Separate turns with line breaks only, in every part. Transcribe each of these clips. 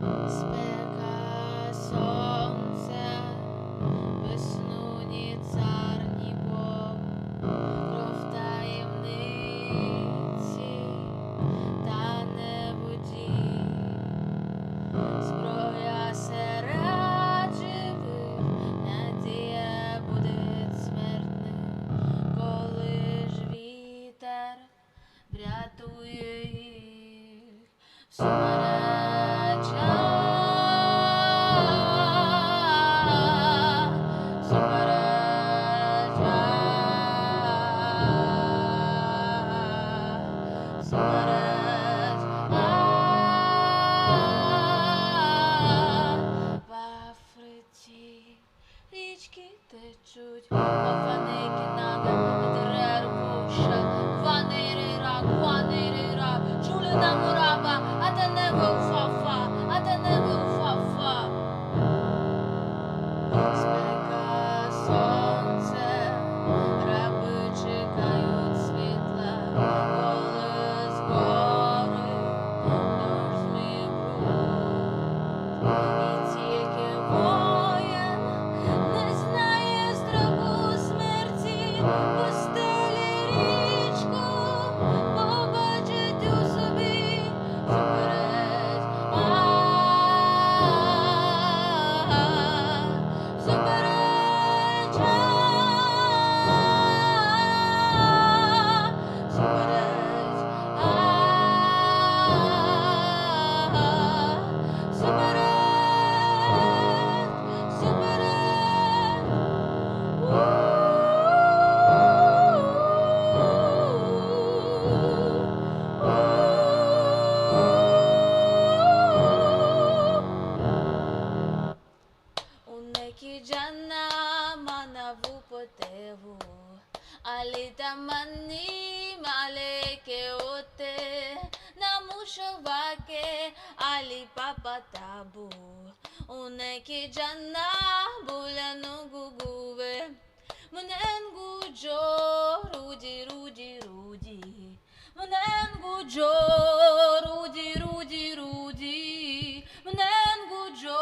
Спека сонця, весну ні цар, ні Бог, кров таємниці та не воді, зброя серед живих, надія буде смертним, коли ж вітер врятує їх. Супереча, супереча, супереча. В Африці річки течуть, кафаники нага, дерева руша, кванирира, чули на мураба, а та не вовфафа, а та не вовфафа. Спека сонце, раби чекають світла, коли з гори дощ змив бруд. І тільки воїн не знає страху смерті, постелі річку, побачить у собі супереч, супереча, Unekijana manavu potevu, alitamani maleke ote, namushawake alipapatabu. Unekijana bulanu guguve, munengu jo rudi rudi rudi, munengu jo rudi rudi rudi, munengu jo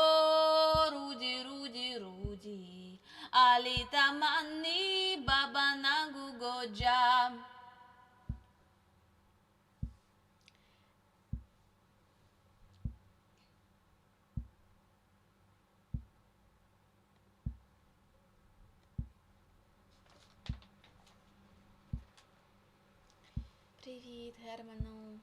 rudi rudi rudi, alitamani baba nangu goja. Привіт, Герману.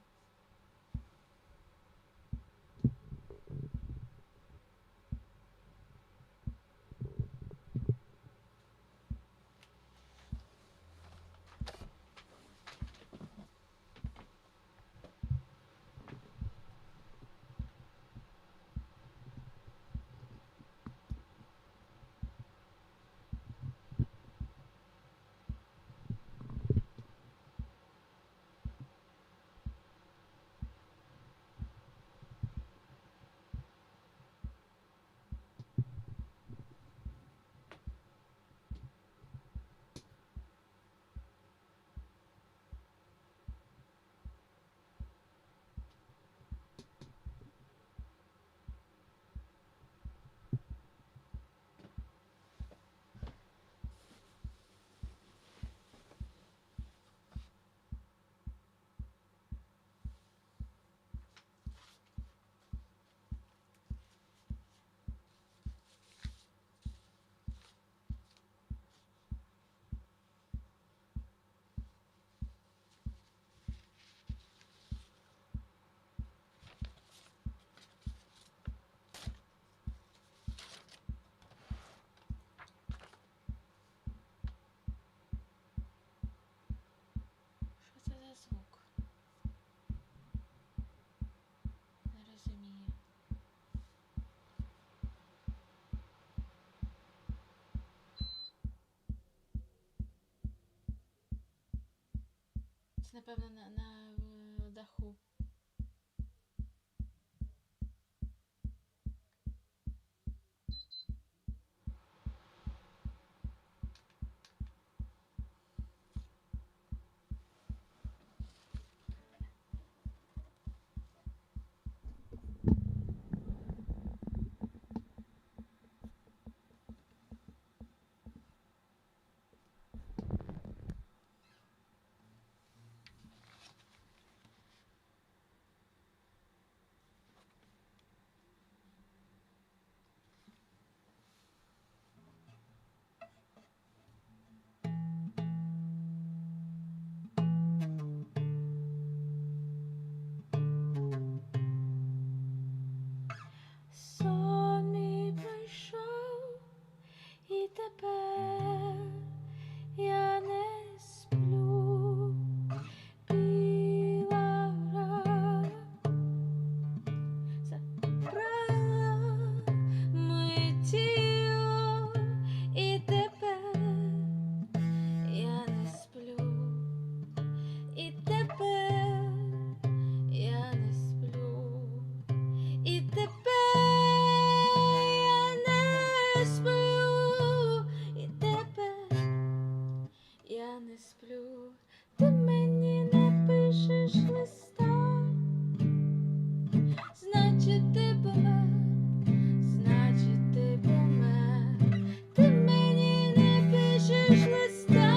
Що це за звук? Не розумію. Це, напевно, на даху. І тепер я не сплю, і тепер я не сплю. Ти мені не пишеш листа, значить ти помер, значить ти помер. Ти мені не пишеш листа,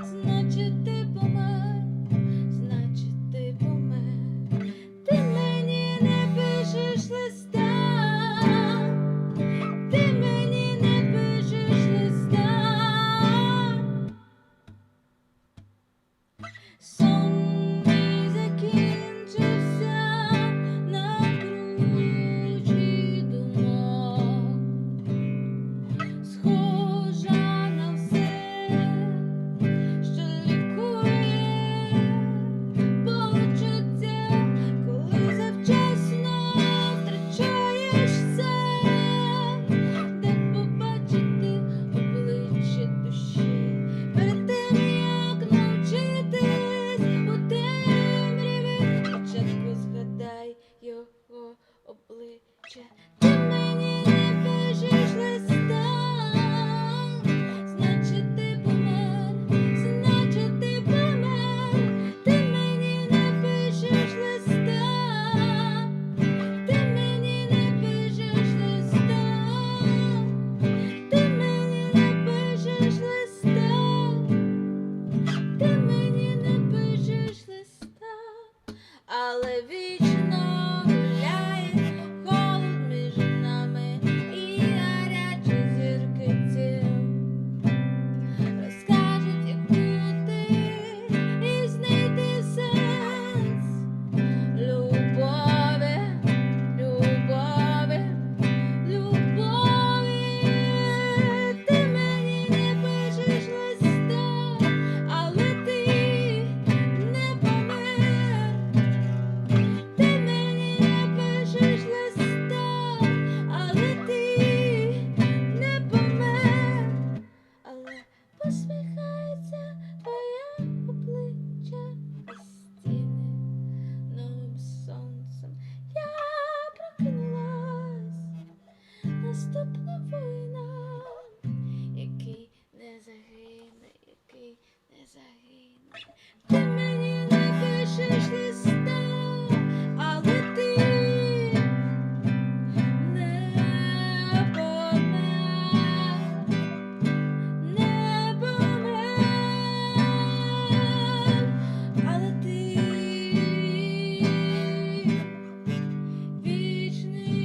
значить ти помер, значить ти помер. Ти мені не пишеш листа, ти мені не пишеш листа. Сон мій закінчився на кручі думок, схожа на все, що лікує почуття, коли завчасно втрачаєш все, де побачити обличчя душі, перед тим, як навчитись у темряві, спочатку згадай його обличчя. Ти мені не пишеш листа, значить ти помер, значить ти помер. Ти мені не пишеш листа, ти мені не пишеш листа, ти мені не пишеш листа, ти мені не пишеш листа, але вічно гуляє холод між нами і гарячі зірки тіл. Розкажуть, як бути і знайти сенс любові, любові, любові. Ти мені не пишеш листа, але ти не помер. Ти мені не пишеш листа, але ти не помер. Але посміхається твоє обличчя і стіни новим сонцем. Я прокинулась, наступна війна, який не загине, який не загине. Ти мені не пишеш листа, але ти не помер, не помер, але ти вічний.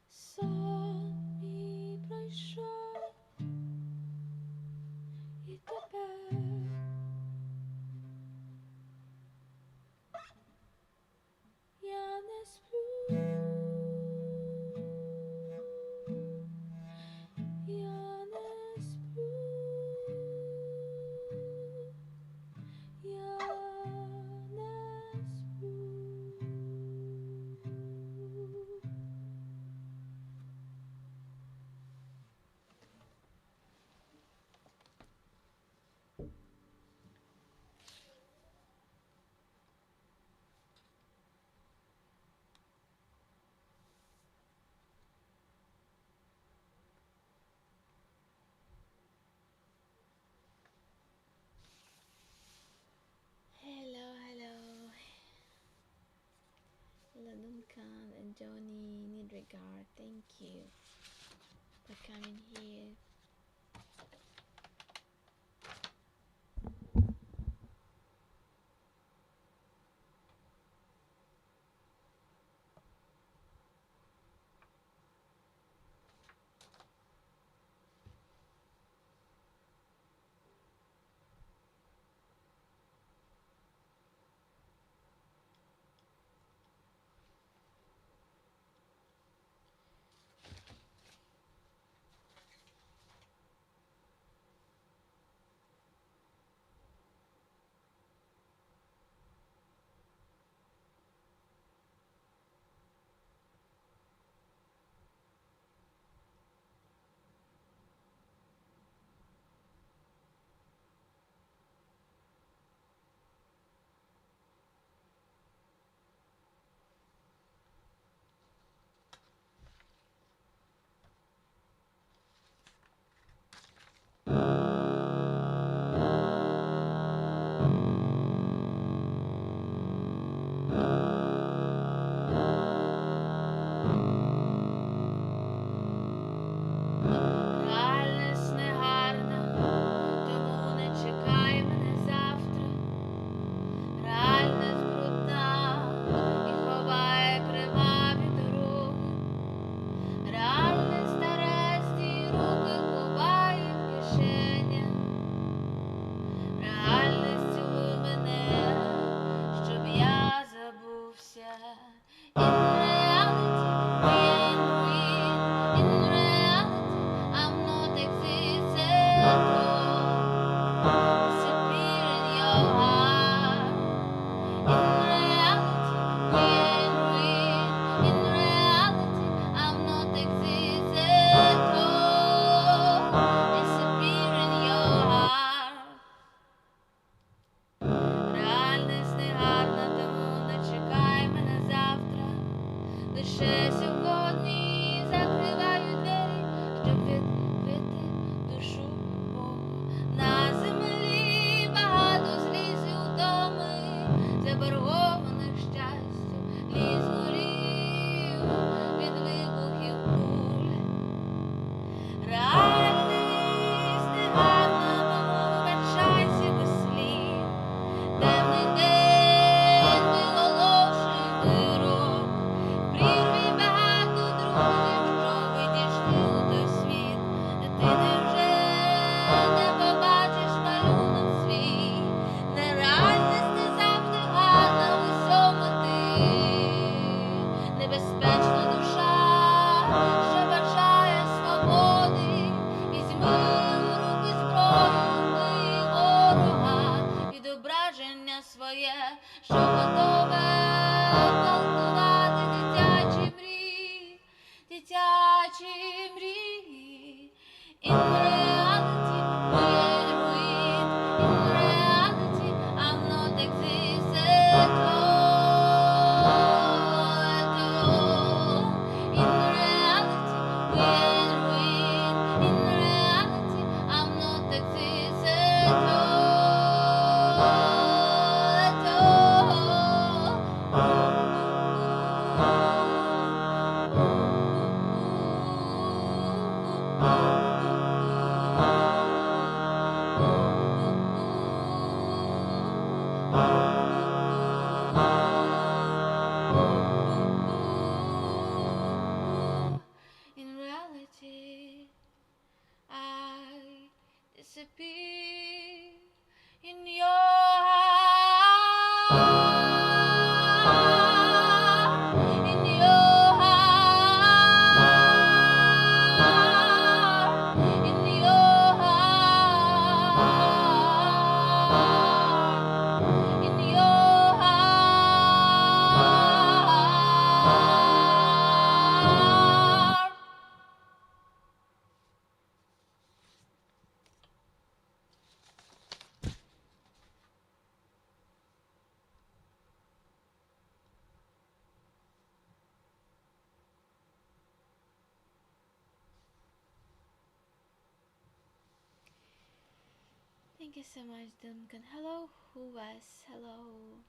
Сон мій пройшов, і тепер я не сплю, я не сплю, я не сплю. Hello, hello. Ladunkan and Johnny need regard. Thank you. by coming here. Thank you so much, Duncan. Hello, who was? Hello.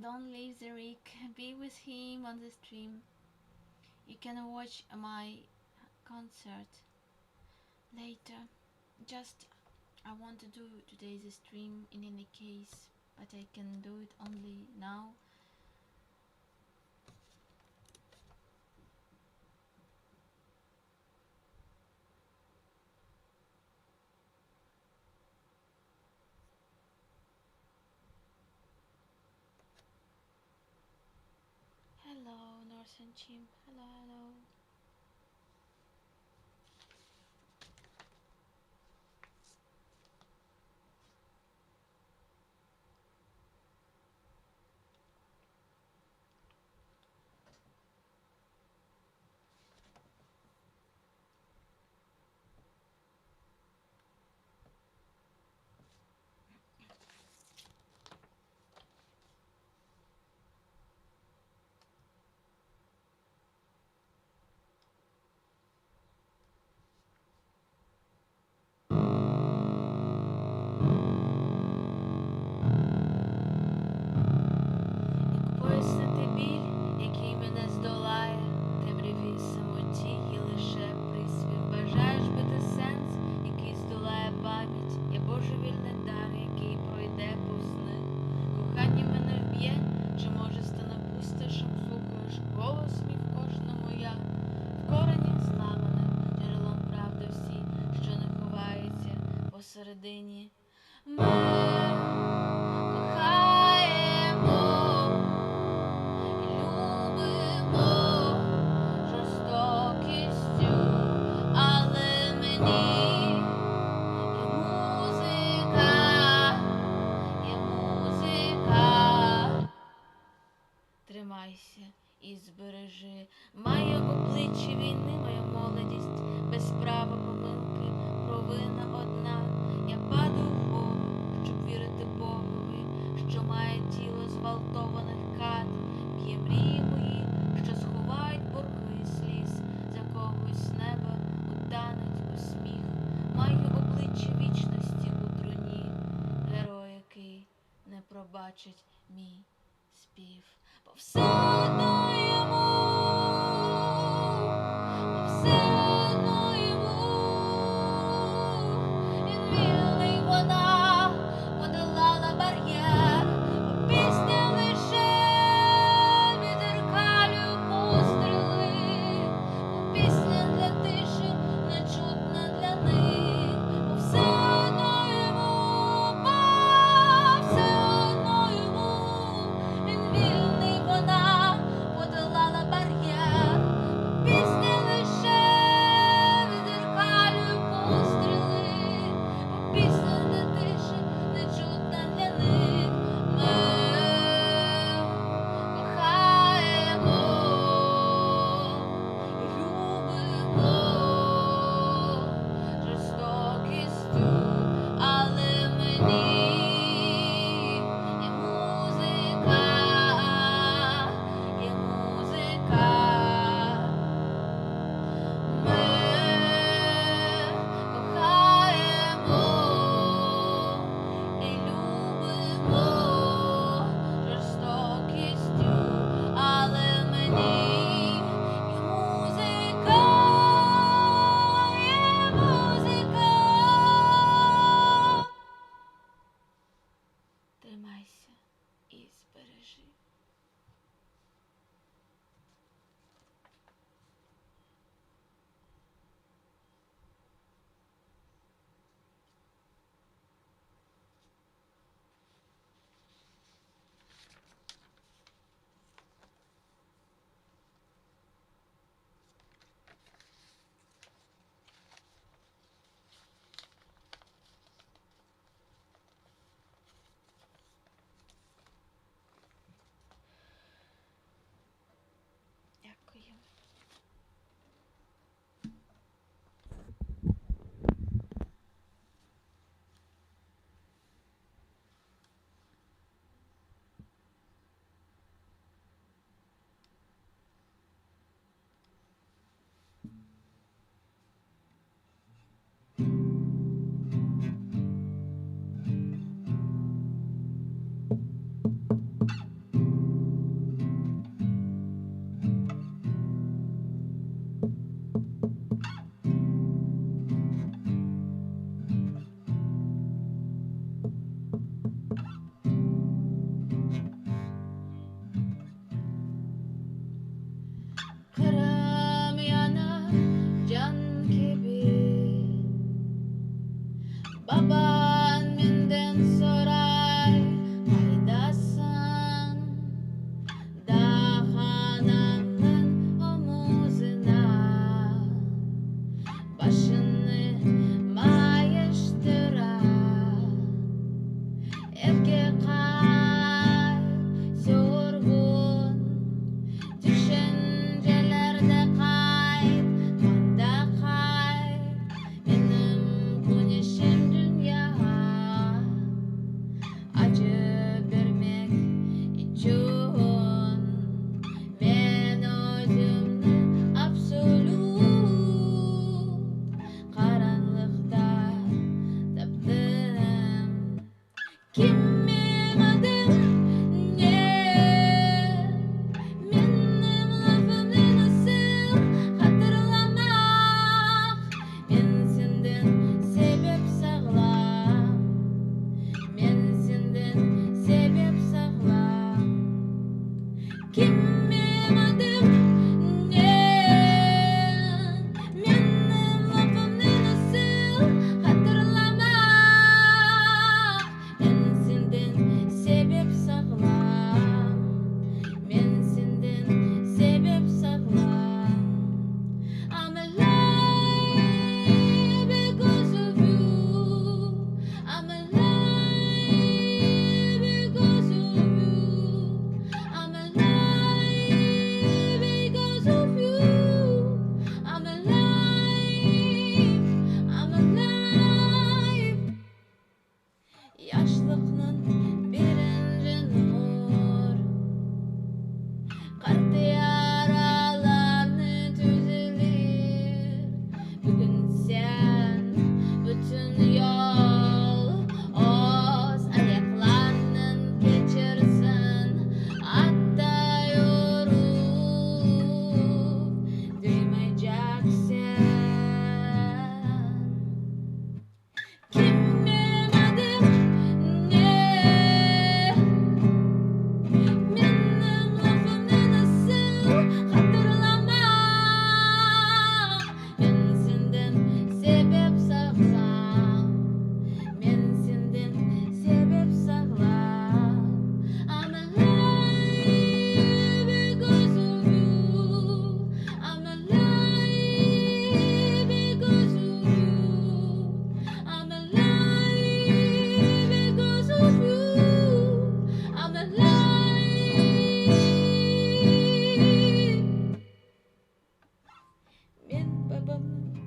Don't leave the Rick. Be with him on the stream. You can watch my concert later. Just I want to do today's stream in any case, but I can do it only now. Hello, Northern Chimp. Hello, hello. Пояснити біль, який мене здолає, темряві самоті є лише приспів. Бажаєш бити сенс, який здолає пам'ять, є божевільний дар, який пройде повз них. Кохання мене вб'є, чи може стане пустошем, слухаєш голос мій в кожному я, в корені зламане, джерелом правди всі, що не ховається посередині. Ми кохаємо, любимо жорстокістю, але мені є музика, є музика. Тримайся і збережи моє обличчя війни, моя молодість, без права помилки, провина одна. Я падаю в Бога, щоб вірити Богові, що має тіло зґвалтованих кат, б'є мрії мої, що сховають борги сліз, за когось неба утануть у сміх. Маю обличчя вічності у труні, герой, який не пробачить мій спів. Бо все одно йому, бо все одно йому, він вільний, вона подолала бар'єр, бо пісня лише відеркалює постріли, бо пісня для тиші нечутна для них, бо все одно йому, бо все одно йому, він вільний, вона подолала бар'єр, пісня лише Baban menden soray, haydasın dahananın omuzuna, başını mayıştırar. Evge kay, sorgun düşüncelerde kayıp, kanda kayıp. Benim güneşim dünya, acı vermek için ben özümü absolut karanlıkta taptım. Kimin adım ne? Benim lafımı nasıl hatırlamak? Ben senden sebep sağlam, ben senden sebep sağlam. Kimin adım ne? Benim lafımı nasıl hatırlamak? Ben senden sebep sağlam, ben senden sebep sağlam. I'm alive because of you. I'm alive because of you. I'm alive because of you. I'm alive. I'm alive. Yaşlıkның birinci nur, kartı yaralarını tüzülür. Bugün sen bütün yol oz ayaklarının geçirsin, hatta yorup duymeyeceksin. Kimin adım ne? Benim lafımı nasıl hatırlamak? Ben senden sebep sağlam, ben senden sebep sağlam. I'm alive because of you. I'm alive because of you. I'm alive because of you. I'm alive. Ben babamın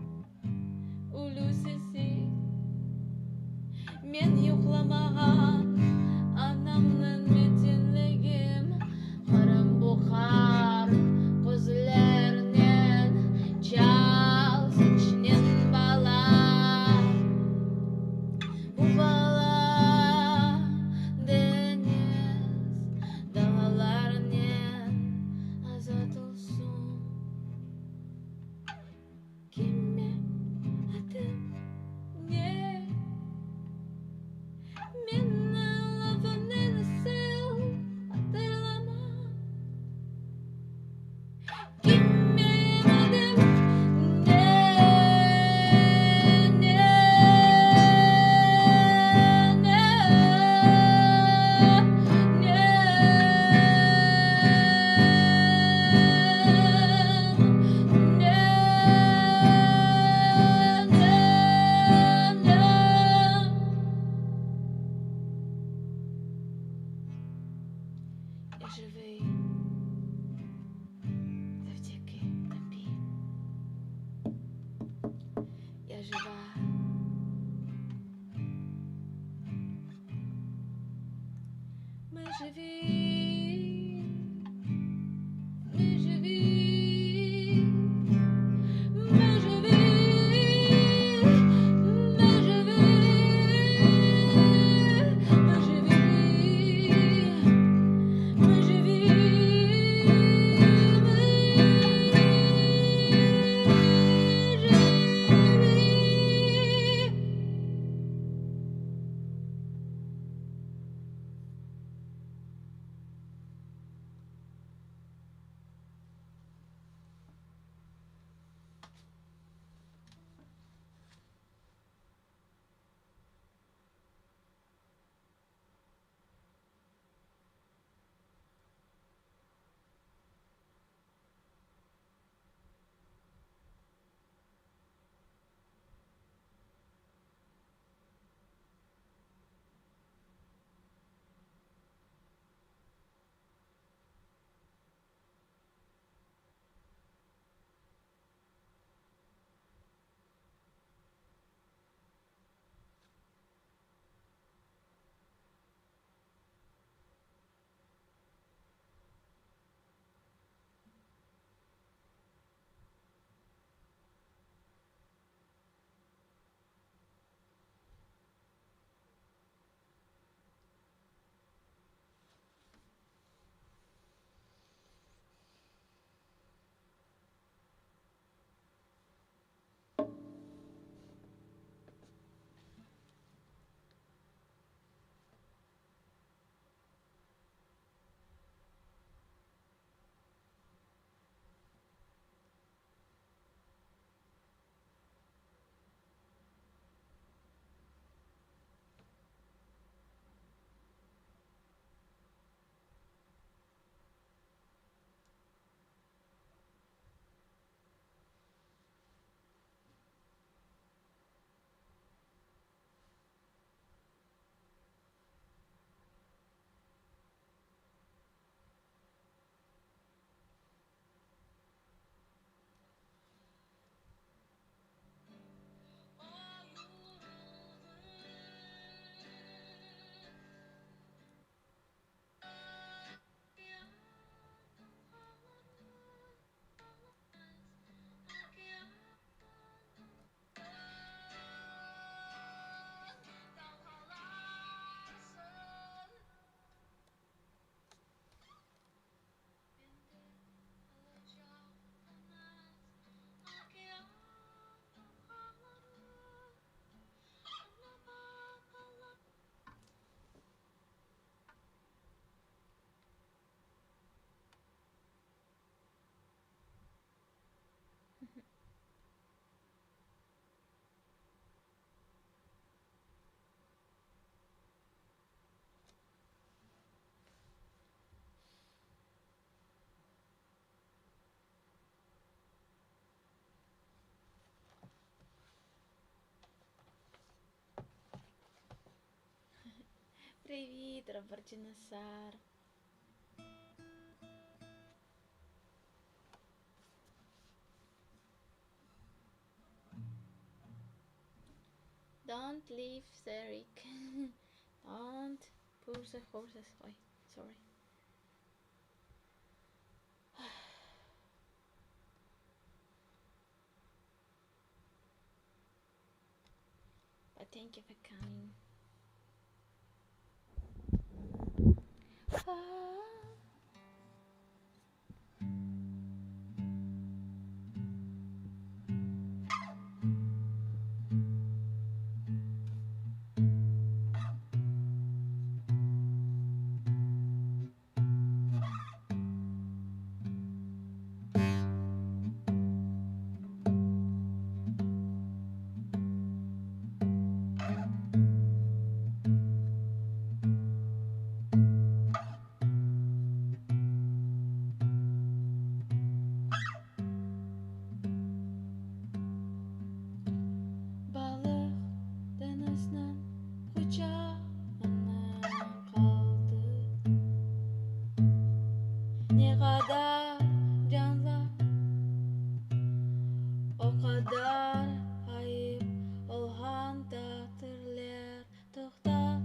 ulu sesi, men yo'qlamagan anamның metinligim, qarim buqar ko'zlaridan chal sochnin bala. Bu bala deniz dalalarından azat olsun. Kimin adım ne? Benim lafımı nasıl hatırlamak? Kimin adım ne? Я живий завдяки тобі. Я жива. Ми живі. Ми живі. Ми живі. Ми живі. Ми живі. Ми живі. travertinasar. Don't leave Eric. Don't push the horses. Oi, sorry. But thank you for coming. Balık denizden kucağına kaldı. Ne kadar canlı, o kadar ayıp olhan tatırlar. Tokta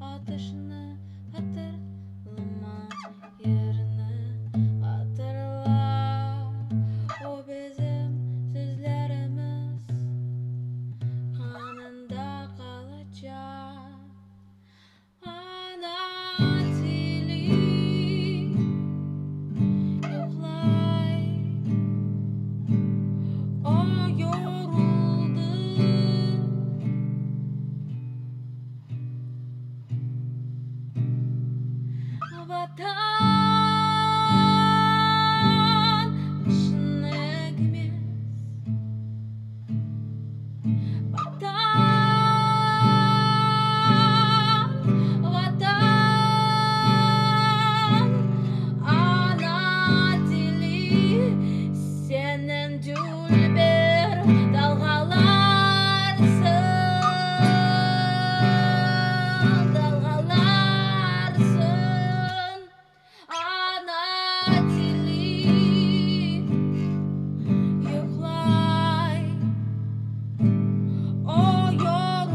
atışını hatırlama, yerini hatırla. O bizim sözlerimiz kanında kalacak. Ana dili yoklay, o yoruldu. Vatan başını eğmez. Vatan, ana dili senin dülber dalgalarsın, dalgalarsın. Ana dili yoklay, o yoruldu.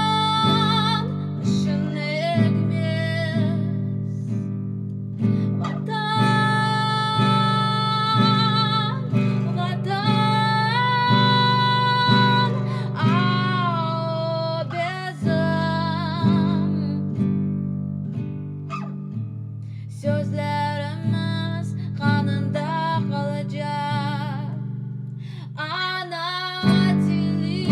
Vatan başını eğmez. Vatan, vatan, ah bizim sözlerimiz kanında kalacak. Ana dili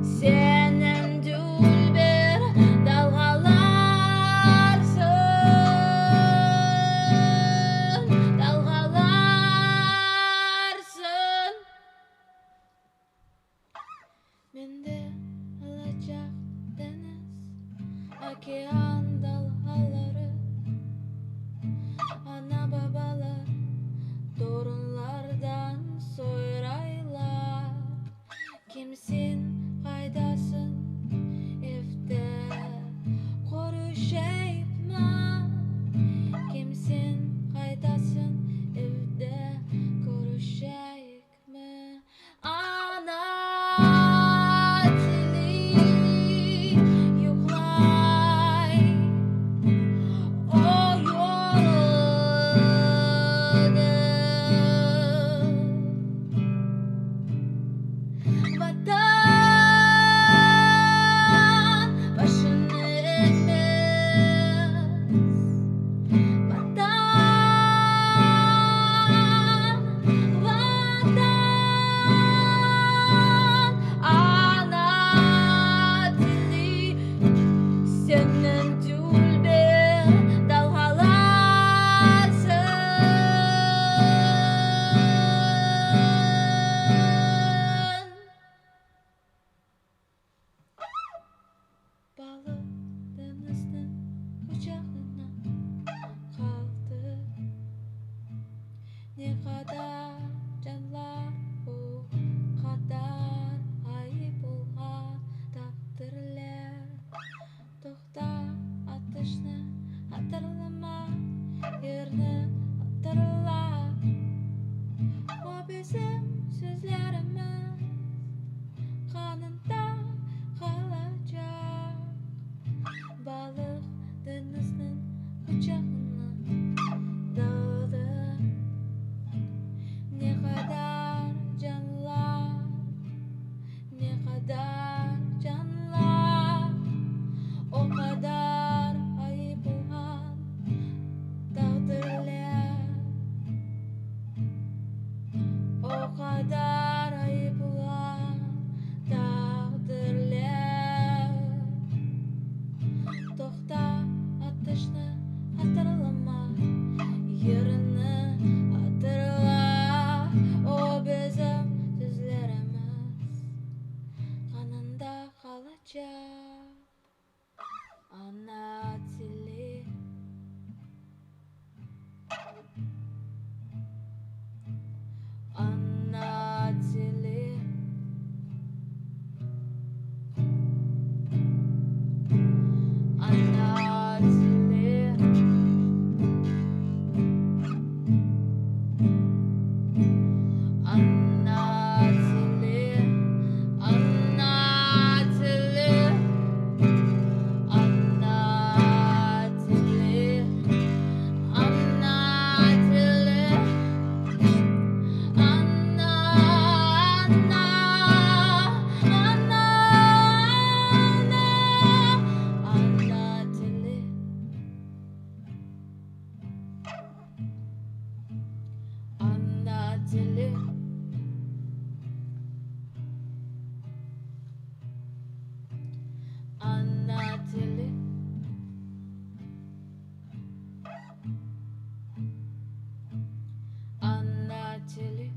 senin dülber dalgalarsın, kucağına daldı. Ne kadar canlar, ne kadar canlar, o kadar ayıp olan takdirler, o kadar ayıp olan takdirler. Tokta atışını hatırlama, yarını hatırla. O bizim sözlerimiz kanında kalacak. Ana dili, ana dili, ana dili, ana dili, ana dili, ana dili, ana dili,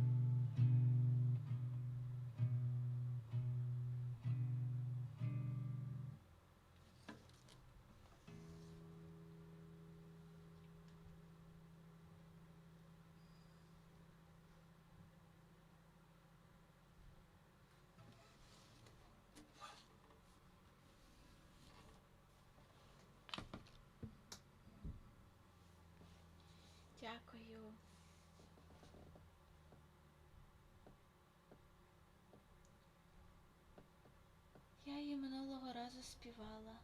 Дякую. Я її минулого разу співала.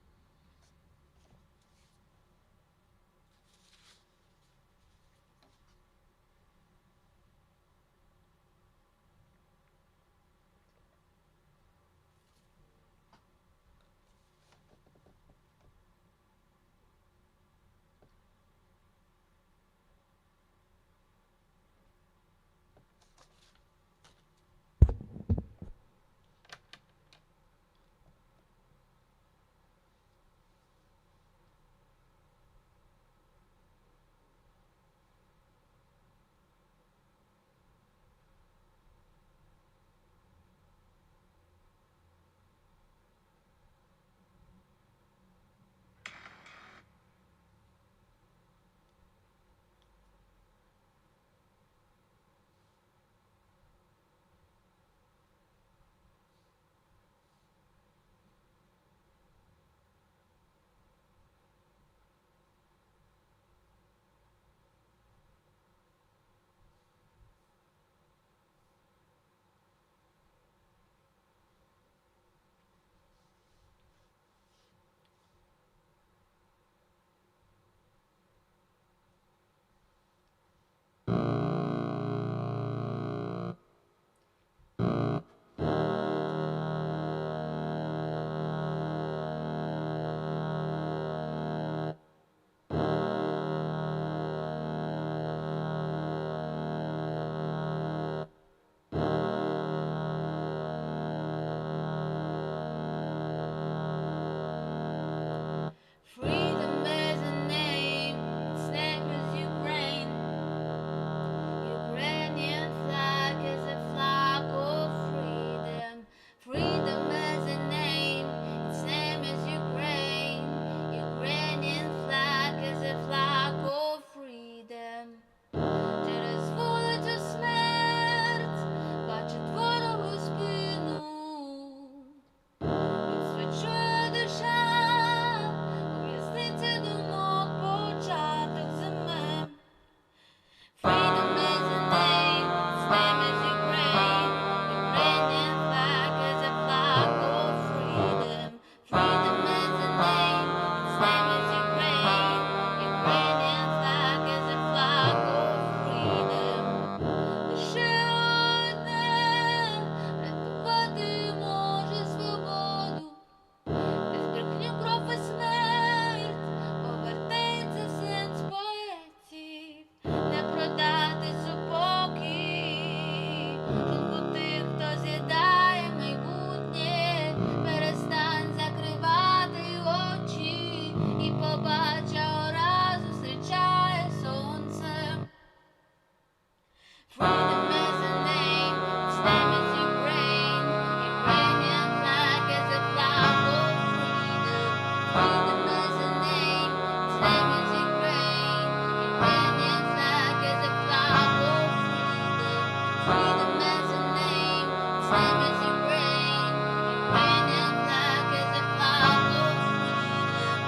Ukrainian flag is a flag of freedom. Freedom as a name, its name is Ukraine. Ukrainian flag is a flag of freedom.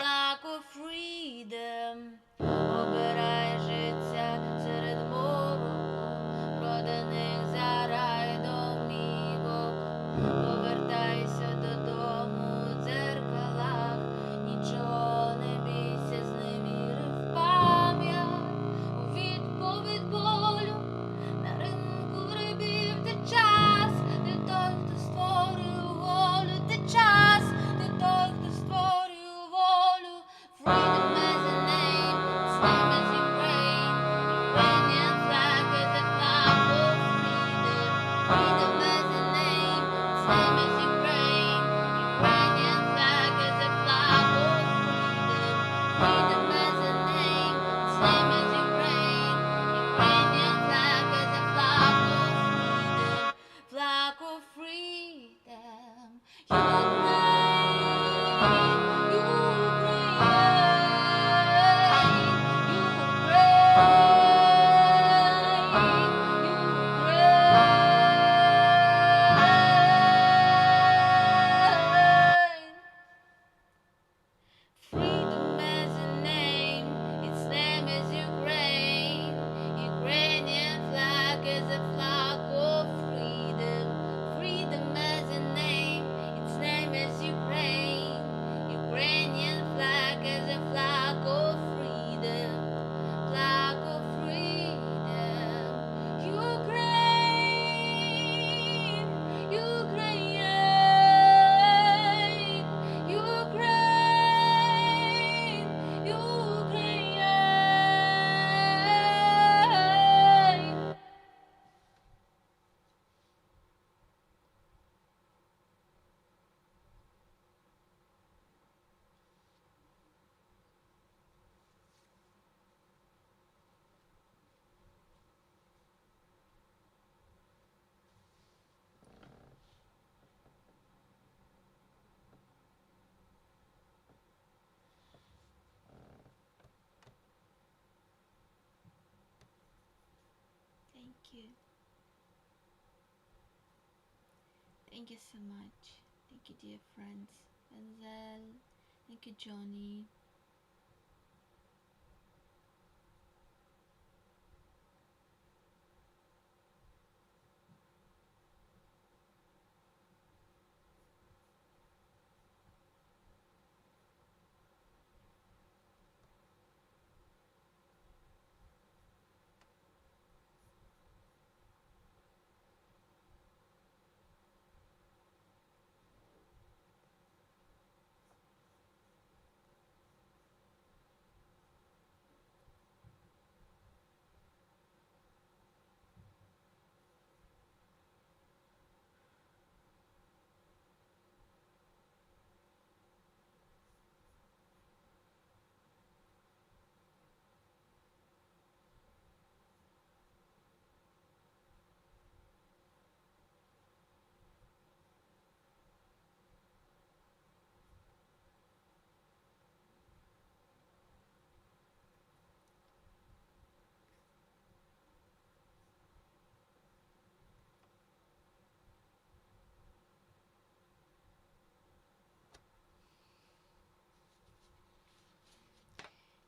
Flag of freedom. Обирай життя серед ворогу, проданих за рай домівок. Повертайся додому у дзеркалах, нічого не бійся, зневіри в пам'ять. У відповідь болю на ринку рибів ти час, ти той, хто створює волю, ти час, ти той, хто створює волю. Freedom as a name, its name is Ukraine. Ukrainian flag is a flag of freedom. Freedom as a name, its name is Ukraine. Ukrainian flag is a flag of freedom. Freedom as a name, its name is Ukraine. Ukrainian flag is a flag of freedom. Flag of freedom. Freedom as a name, its name is Ukraine. Ukrainian flag is a flag of freedom. Freedom as a name, its name is Ukraine. Ukrainian flag is a flag of freedom. Flag of freedom. Ukraine, Ukraine, Ukraine, Ukraine. Thank you. Thank you so much. Thank you, dear friends. Denzel. Thank you, Johnny.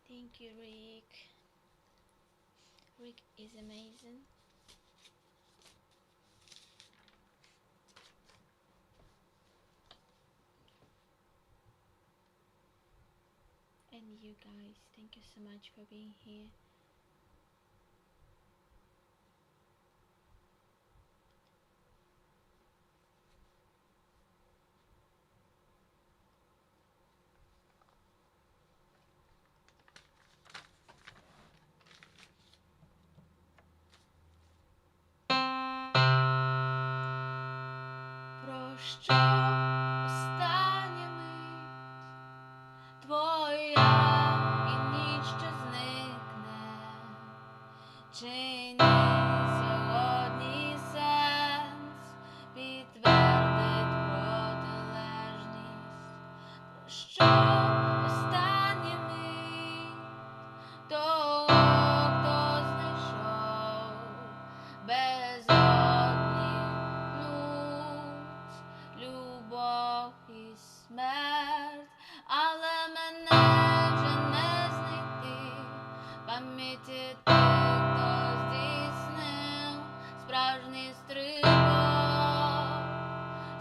Thank you, Rick. Rick is amazing. And you guys, thank you so much for being here. Про що остання мить твоя і ніч що зникне, чи ні сьогодні сенс підтвердить протилежність? Про що остання мить того пам'яті тих, хто здійснив справжній стрибок,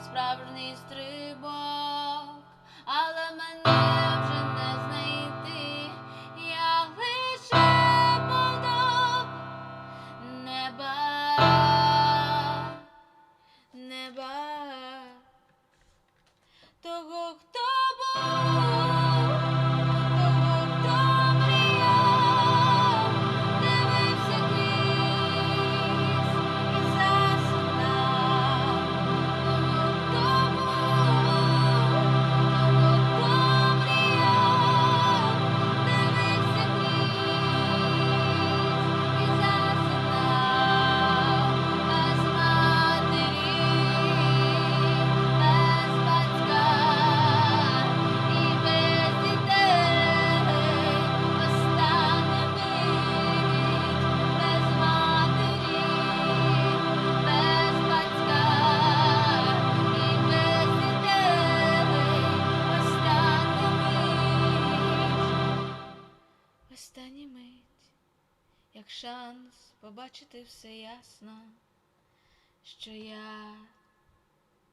справжній стрибок, але мене вже не знайти, я лише подоб неба, неба, того, хто був, того, хто мріяв, дивився крізь і засинав, того, хто був, того, хто мріяв, дивився крізь і засинав, без матері, без батька і без дітей, остане мить, без матері, без батька і без дітей, остане мить, остання мить, як шанс побачити все ясно, що я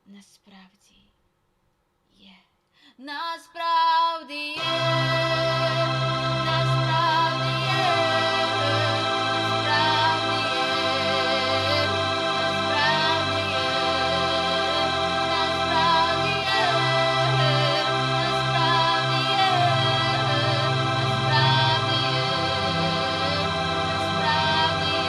насправді є, насправді є, насправді є, насправді є, насправді є, насправді є, насправді є, насправді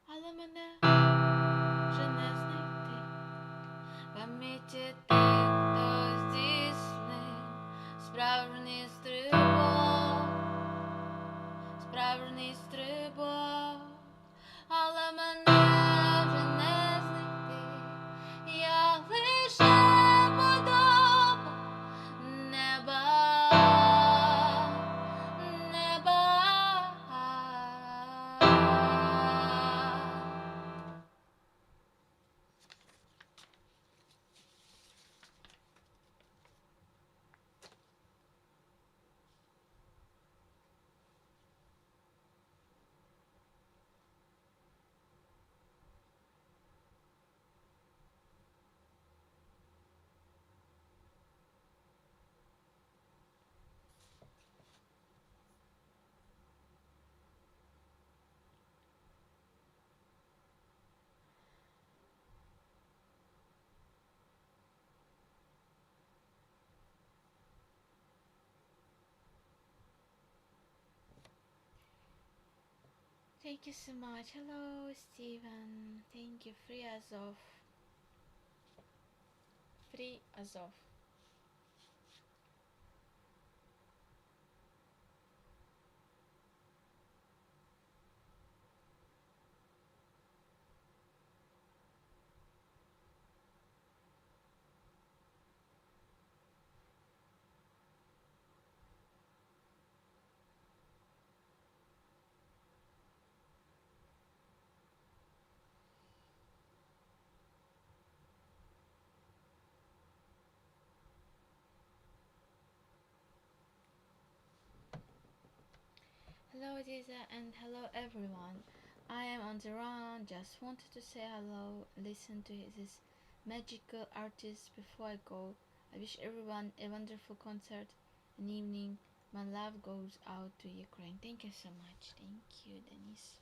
але мене вже не знайти, пам'яті тих, хто здійснив справжній стрибок, справжній стрибок, але мене вже не знайти, я лише подоба неба, неба. Thank you so much. Hello, Steven. Thank you. Free Azov. Free Azov. Hello Aziza and hello everyone. I am on the run, just wanted to say hello, listen to this magical artist before I go. I wish everyone a wonderful concert and evening. My love goes out to Ukraine. Thank you so much. Thank you, Denise.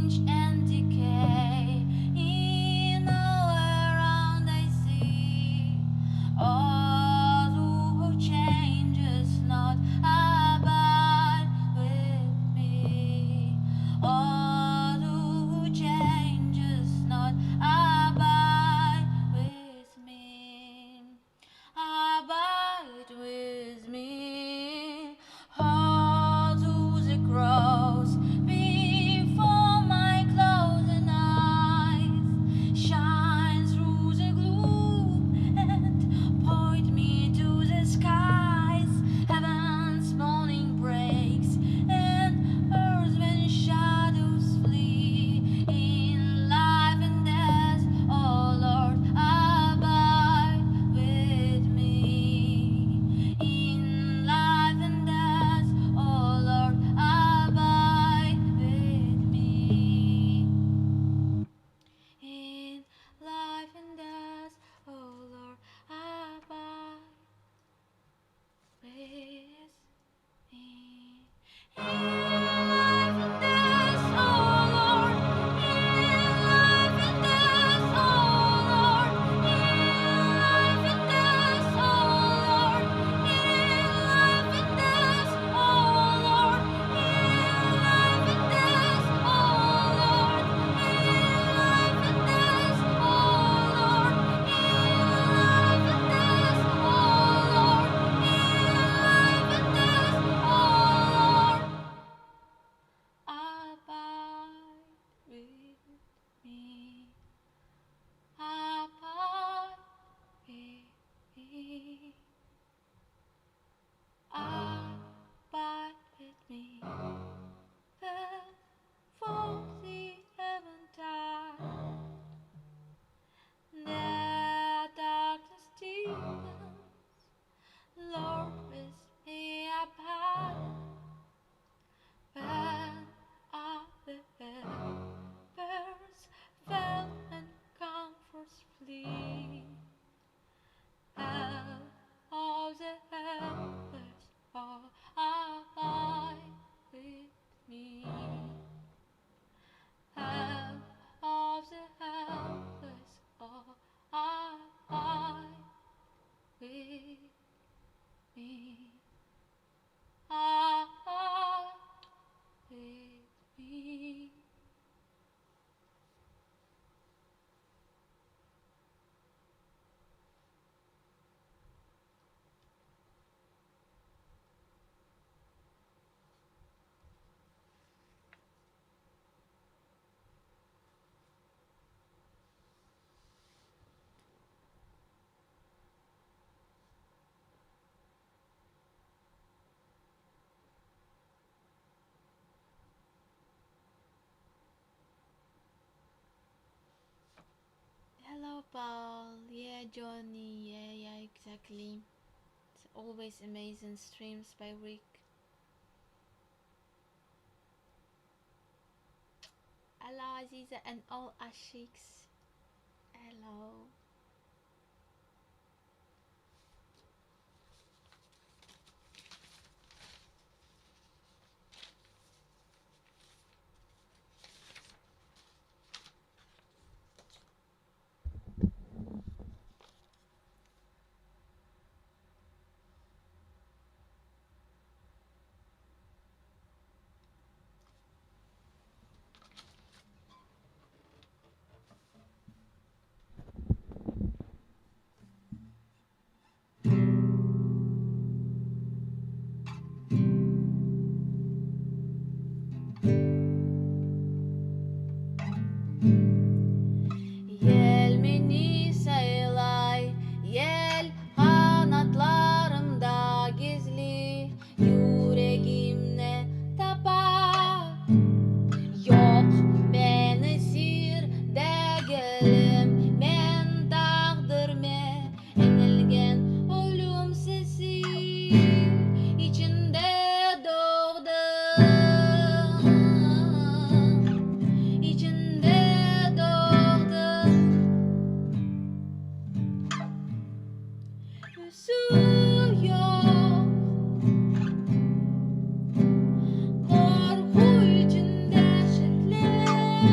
change and decay. In all around I see all who changes not abide with me. All who changes not abide with me. Abide with me. Hold to the cross before my closing eyes. Shine through the gloom and point me to the skies. Heaven's morning breaks and earth when shadows flee. In life and death, oh Lord, abide with me. In life and death, oh Lord, abide with me. In life and death, oh Lord, abide with me. In life and death, oh Lord, in life and death, oh Lord, in life and death, oh Lord, in life and death, oh Lord, in life and death, oh Lord, in life and death, oh Lord, in life and death, oh Lord, in life and death, oh Lord, abide with me, abide with me, abide with me. For the eventide, the darkness deepens, Lord, with me abide. When all the helpers fail and comforts flee, help all the helpless all abide with me. Help all the helpless all abide with me. Abide with me. Hello, Paul. Yeah, Johnny. Yeah, exactly. It's always amazing streams by Rick. Hello, Aziza and all Ashiks. Hello. Yel beni saylay, yel kanatlarımda gizli, yüreğimde tapar. Yok men esir değilim, men takdirime yenilgen ölüm sesi içinde doğdum, içinde doğdum. Üsüyor korku içinde şekler.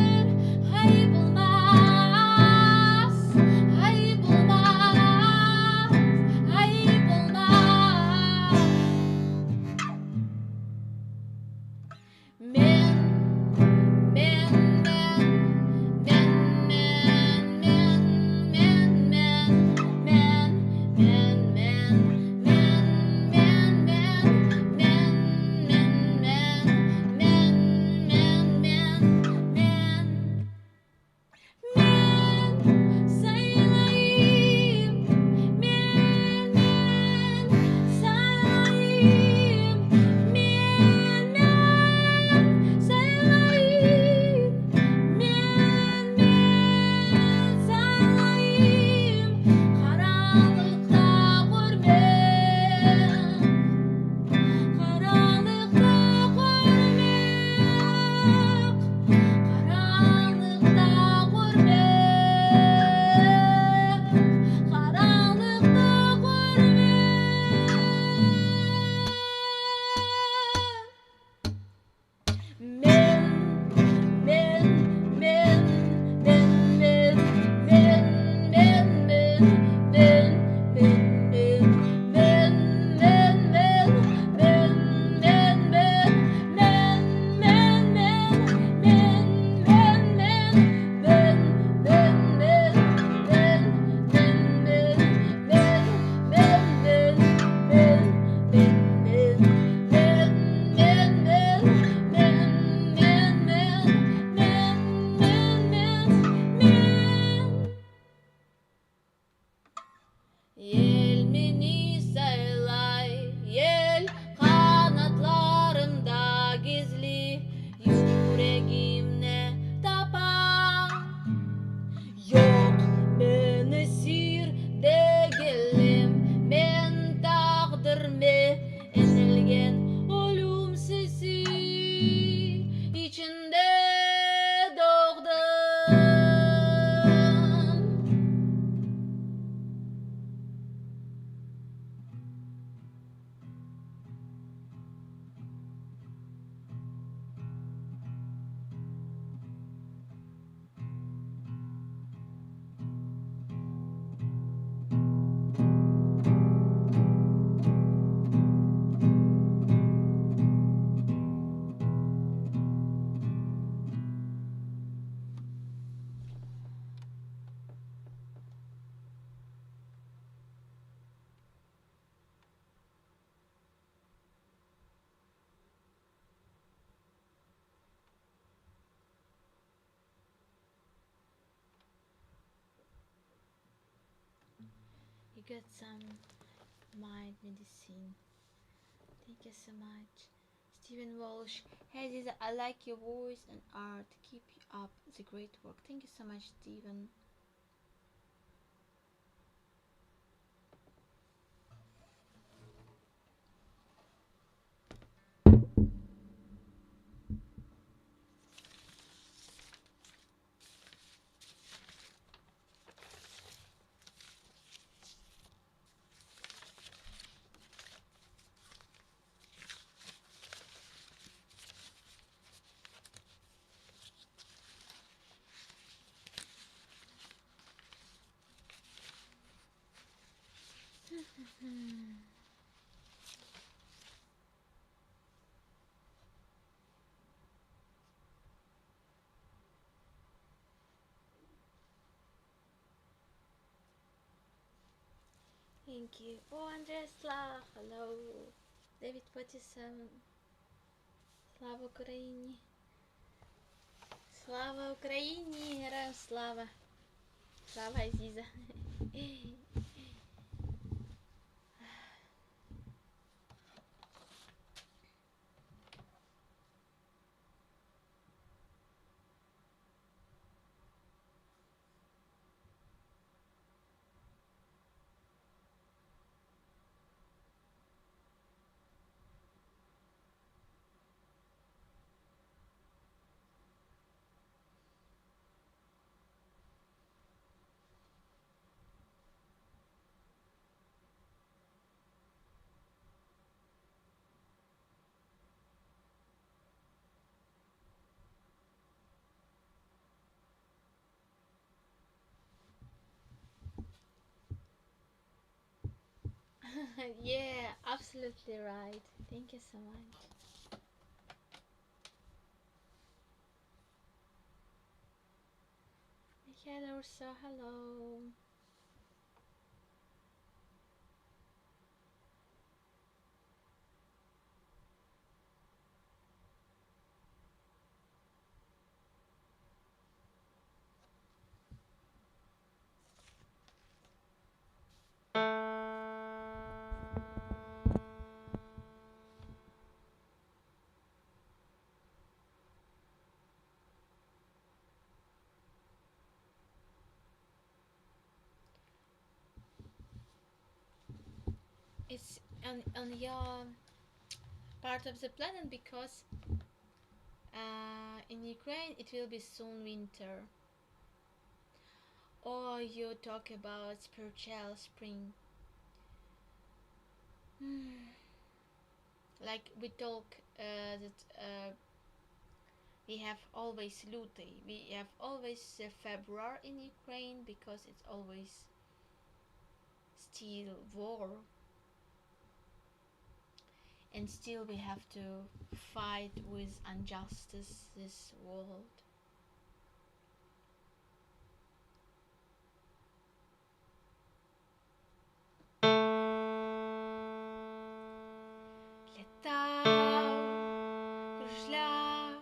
got some mind medicine. Thank you so much. Stephen Walsh. Hey Aziza, I like your voice and art. Keep up the great work. Thank you so much, Stephen. Thank you. Oh, Andrea Sla, hello. David 47. Слава Україні. Слава Україні, героям слава. Слава Азіза. Yeah, absolutely right. Thank you so much. Hello, so hello. It's on your part of the planet because in Ukraine it will be soon winter. Or you talk about spiritual spring. Like we talk that we have always Lutey, we have always February in Ukraine because it's always still war, and still we have to fight with injustice this world. Летал, кружлял,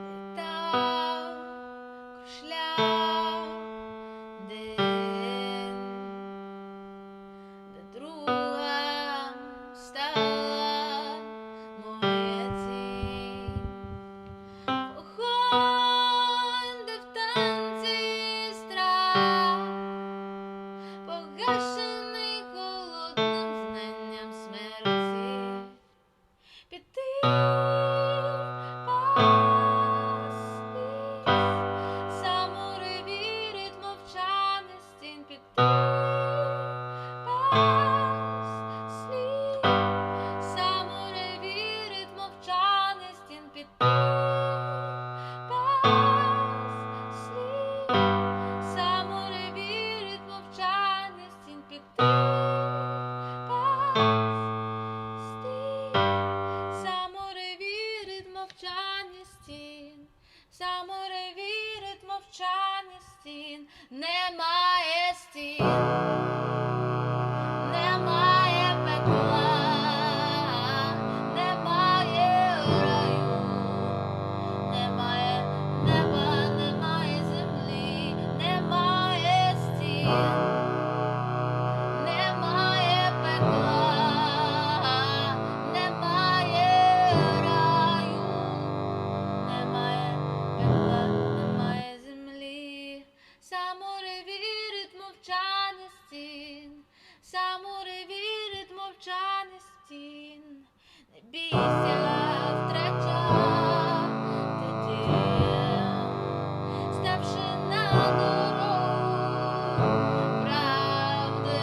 летал, кружлял, день до друга стала моя тінь. Вогонь, де в танці страх, погашений холодним знанням смерті. Піти паслись, самури вірить мовчаний стін. Піти паслись, самури вірить мовчаний стін. Піти паслись, самури вірить мовчаний стін. Піти паслись, самури стін, не бійся втрачати дім, ставши на дорогу правди,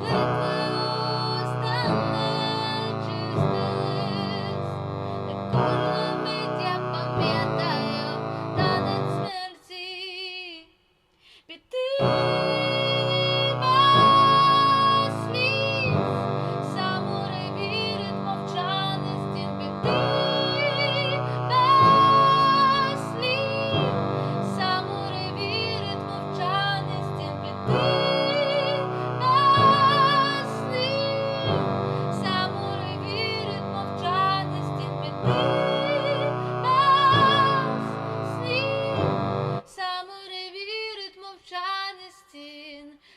молитвою стане чистий лист, де кожну мить я пам'ятаю танець смерті. Піти без сліз, самурай вірить мовчаний стін. Піти без слів, самурай вірить мовчаний стін. Піти без слів, самурай вірить мовчаний стін. Піти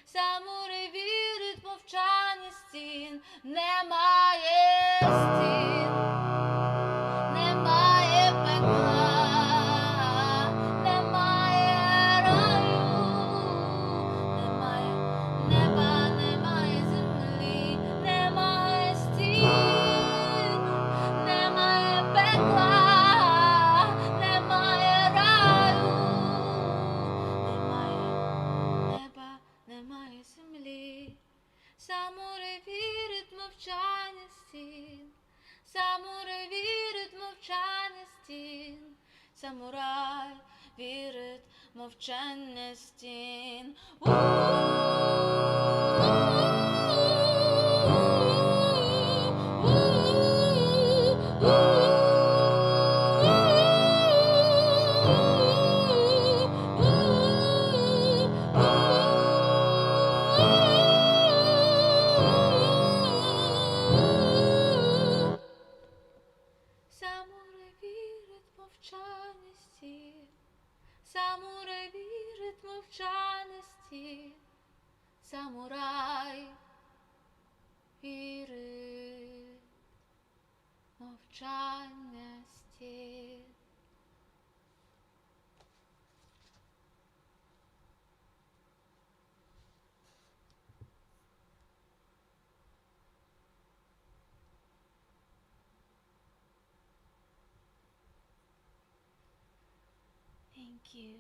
самурай вірить мовчаний стін. Немає стін, немає пекла, немає раю, немає неба, немає землі, немає стін, немає пекла, немає раю, немає неба, немає землі. Самурай вірить мовчання стін, самурай вірить мовчання стін, самурай вірить мовчання стін. Самурай вірить мовчання стін, самурай вірить мовчання стін, самурай вірить мовчання стін. Thank you.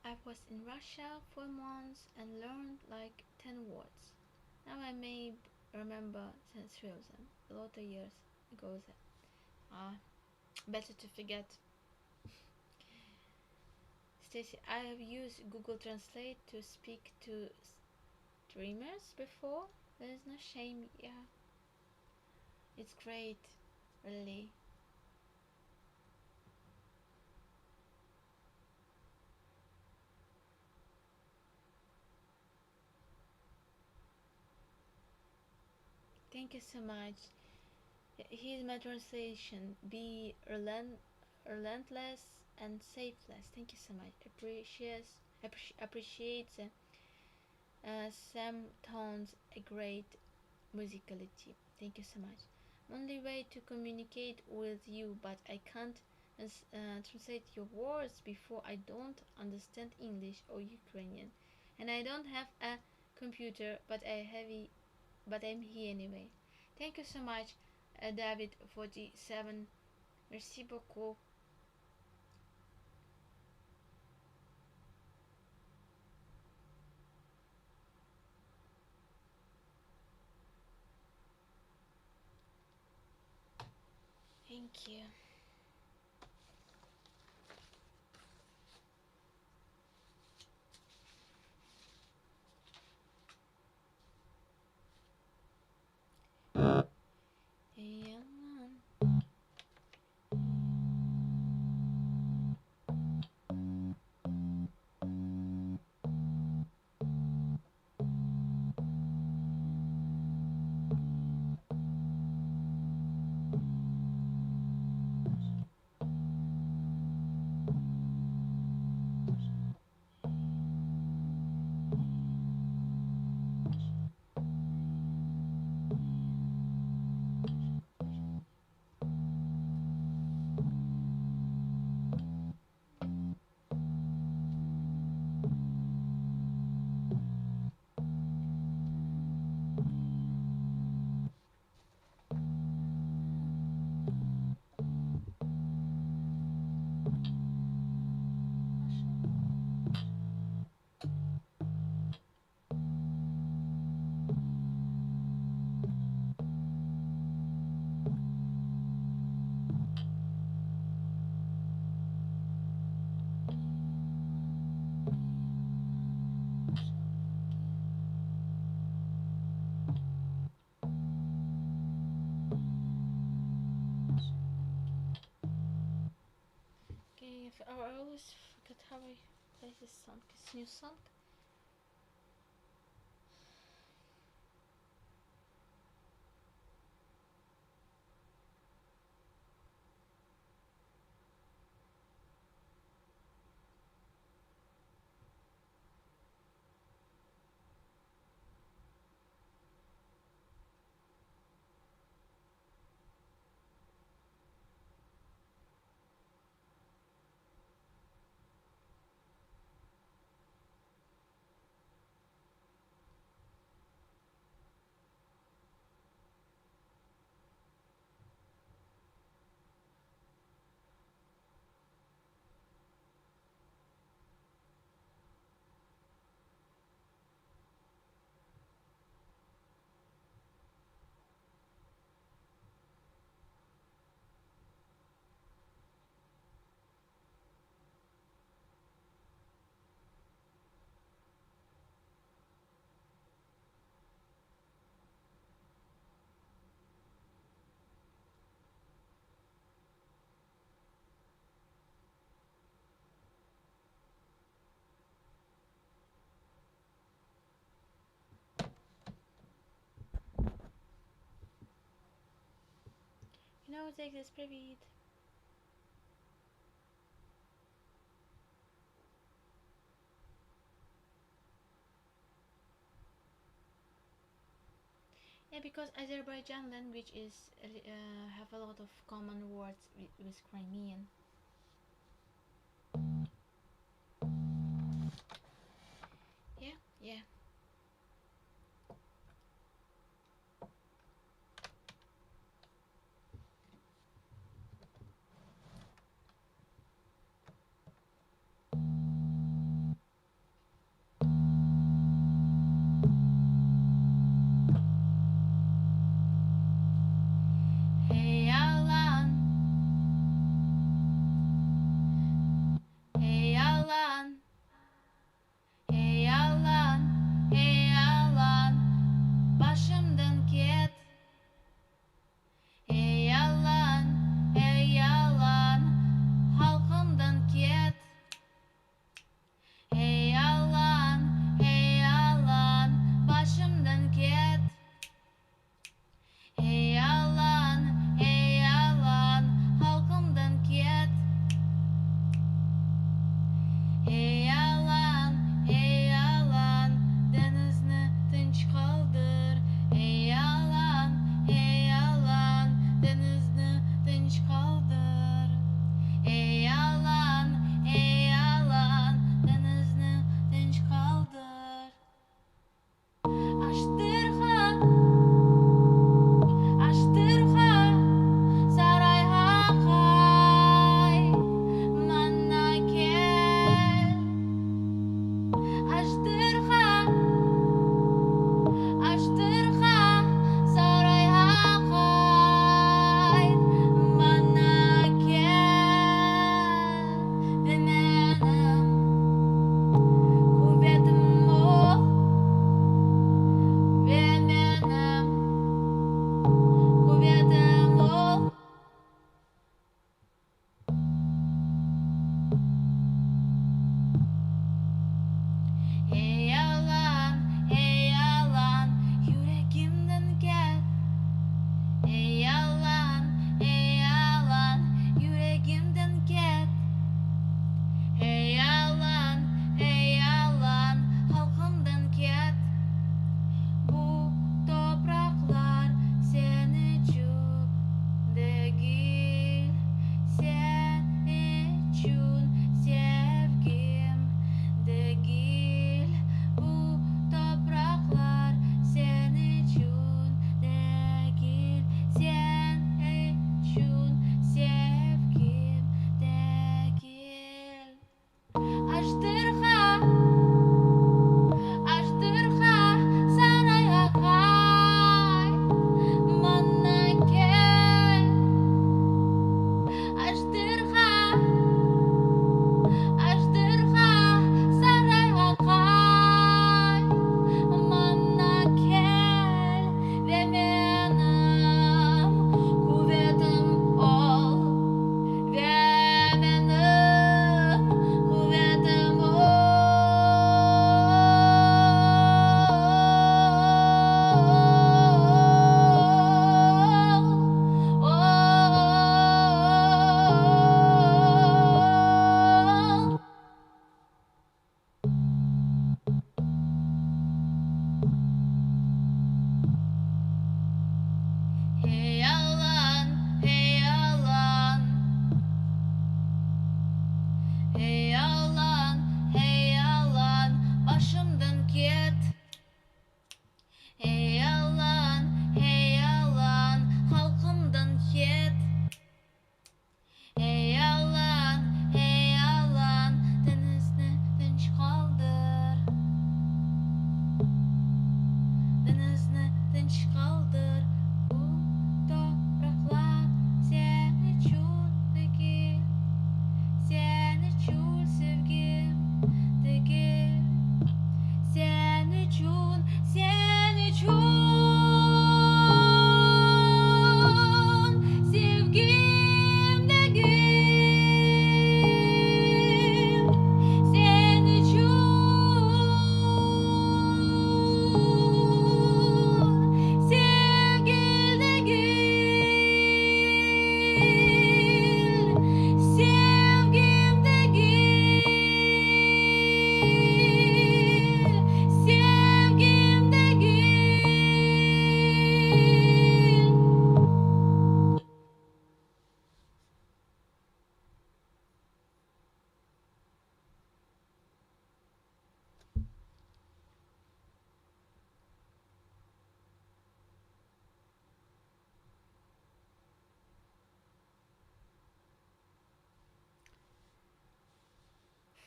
I was in Russia for months and learned like 10 words. Now I may remember 3 of them. A lot of years ago. Ah, better to forget. Stacy, I have used Google Translate to speak to streamers before. There is no shame. Yeah, it's great, really. Thank you so much. Here's my translation. Be relentless and selfless. Thank you so much. Appreciate Sam tones a great musicality. Thank you so much. Only way to communicate with you, but I can't translate your words before I don't understand English or Ukrainian, and I don't have a computer, but I'm here anyway. Thank you so much, David 47. Merci beaucoup. Thank you. Yeah. Okay, I always forget how I play this song. It's a new song. You know, take this привет. Yeah, because Azerbaijan language is have a lot of common words with Crimean. Yeah, yeah.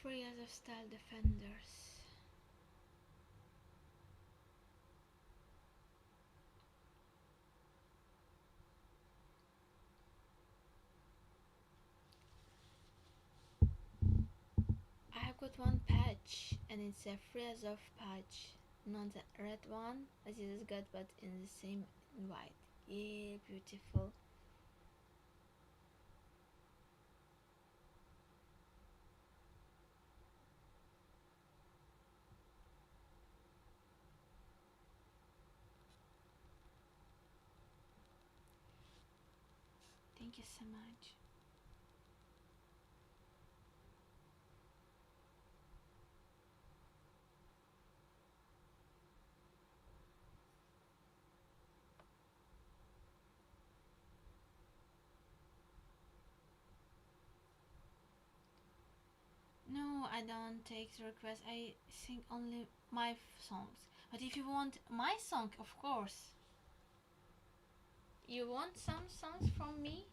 free as of style defenders. I have got one patch and it's a free as of patch, not the red one as it is got, but in the same white. Yeah, beautiful. Thank you so much. No, I don't take the request. I sing only my songs. But if you want my song, of course. You want some songs from me?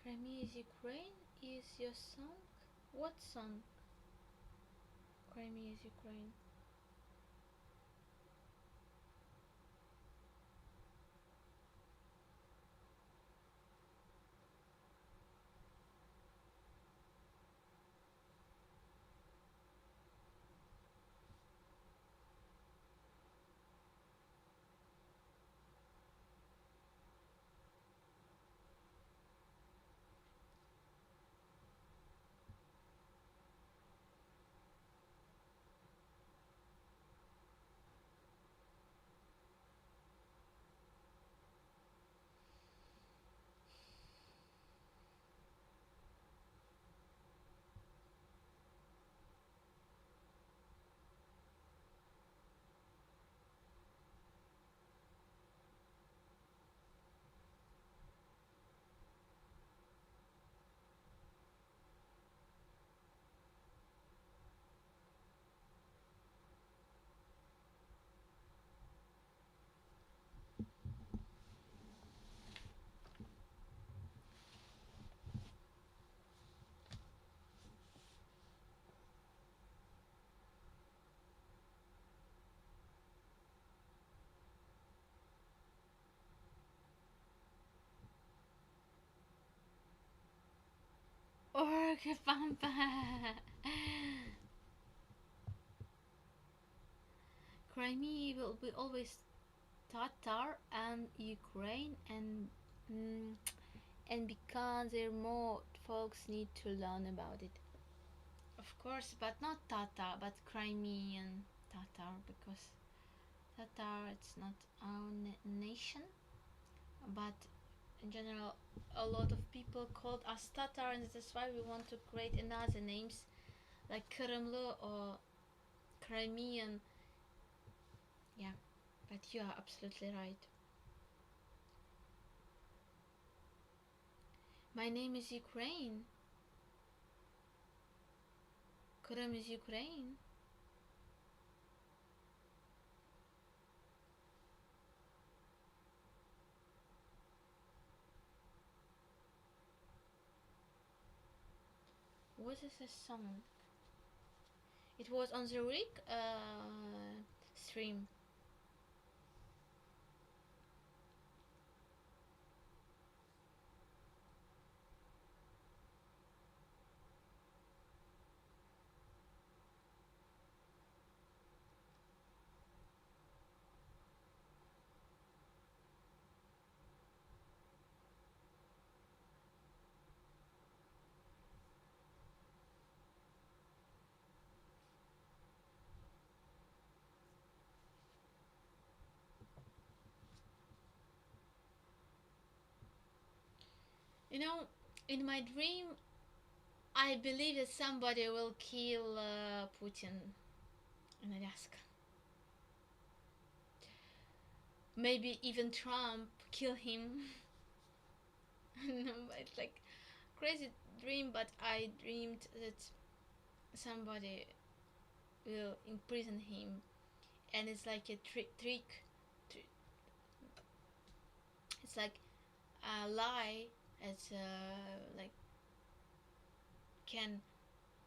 Crimea is Ukraine is your song? What song? Crimea is Ukraine. Orca Pampa. Crimea will be always Tatar and Ukraine mm, and because there more folks need to learn about it. Of course, but not Tatar, but Crimean Tatar because Tatar it's not our nation, but in general a lot of people called us Tatar and that's why we want to create another names like Kırımlı or Crimean. Yeah, but you are absolutely right. My name is Ukraine. Kırım is Ukraine. What is a song? It was on the Rick stream. You know, in my dream, I believe that somebody will kill Putin in Alaska. Maybe even Trump kill him. No, it's like crazy dream, but I dreamed that somebody will imprison him, and it's like a trick. It's like a lie. It's like can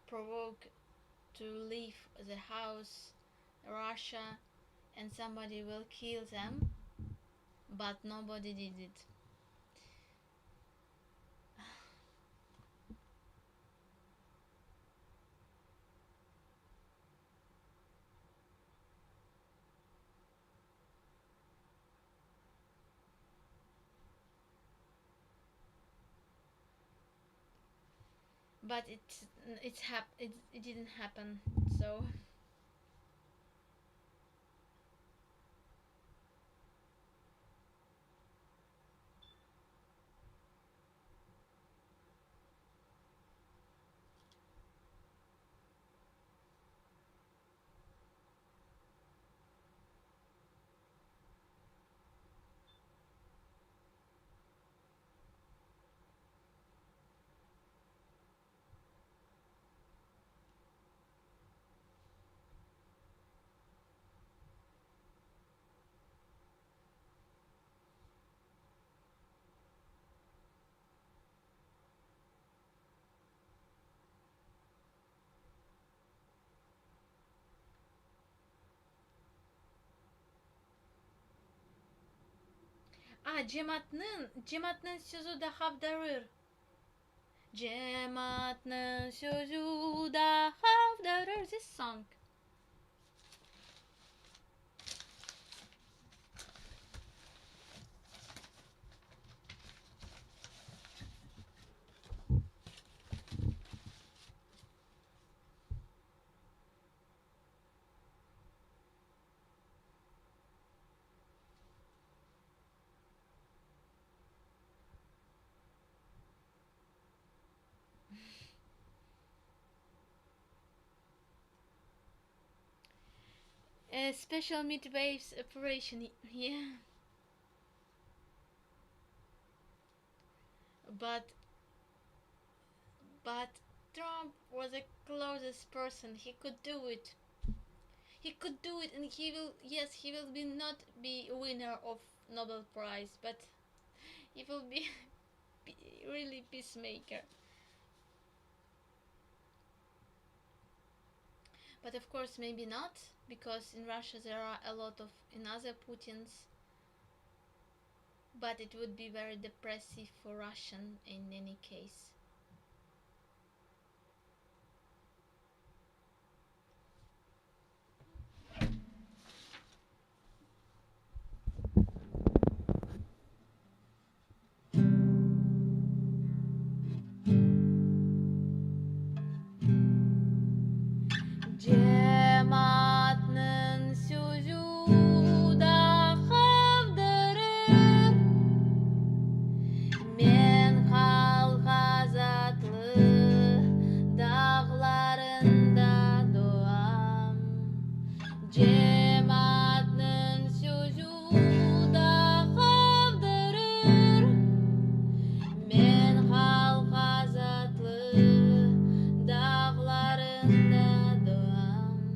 provoke to leave the house, Russia, and somebody will kill them, but nobody did it. But it didn't happen. So Cemaat'nın sözü daha darır. Cemaat'nın sözü daha darır. This song. A special midwaves operation. Yeah, but but Trump was the closest person. He could do it. He could do it, and he will. Yes, he will be not be a winner of Nobel Prize, but he will be really peacemaker. But of course, maybe not, because in Russia there are a lot of another Putins. But it would be very depressive for Russian in any case. Cemaat'nın sözü daha darır. Men halk azatlı dağlarında doğam. Cemaat'nın sözü daha darır. Men halk azatlı dağlarında doğam.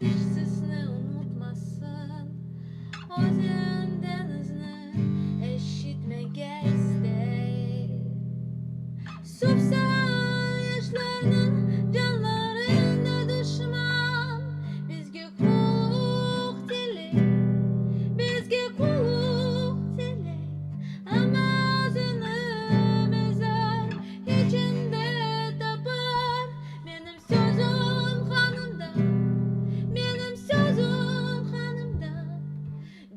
hiç sesini unutmasın. Ozean denizini eşitmek ister. Subsan yaşlarının canlarında düşman. Bizge kulluk dilek, bizge kulluk dilek. Ama özünü mezar içinde tapar. Benim sözüm hanımdan, benim sözüm hanımdan.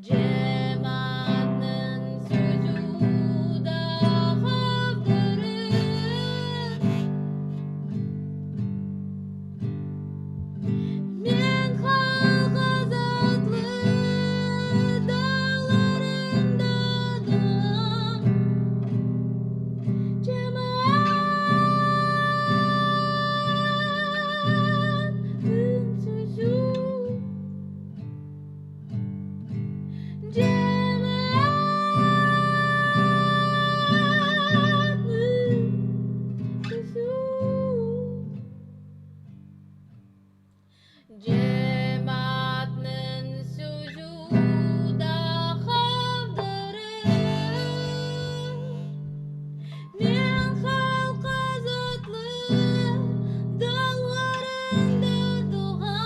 Cemaatnin sözü da havdırır. Men halk azatlığı dağlarında doğan cemaatin sözü. Cemaatnin sözü da havdırır. Men halk azatlığı dağlarında doğan.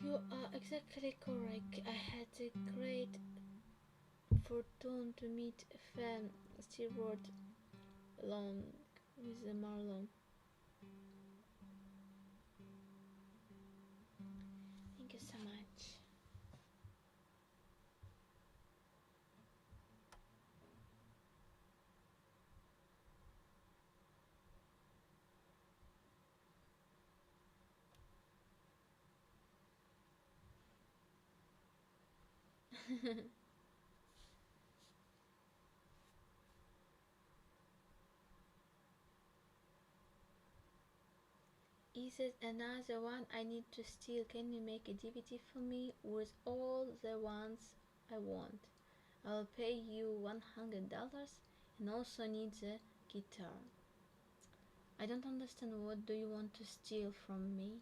You are exactly correct. I had the great fortune to meet Fan Stewart along with the Marlon. Thank you so much. Is it another one I need to steal? Can you make a DVD for me with all the ones I want? I'll pay you $100 and also need the guitar. I don't understand. What do you want to steal from me?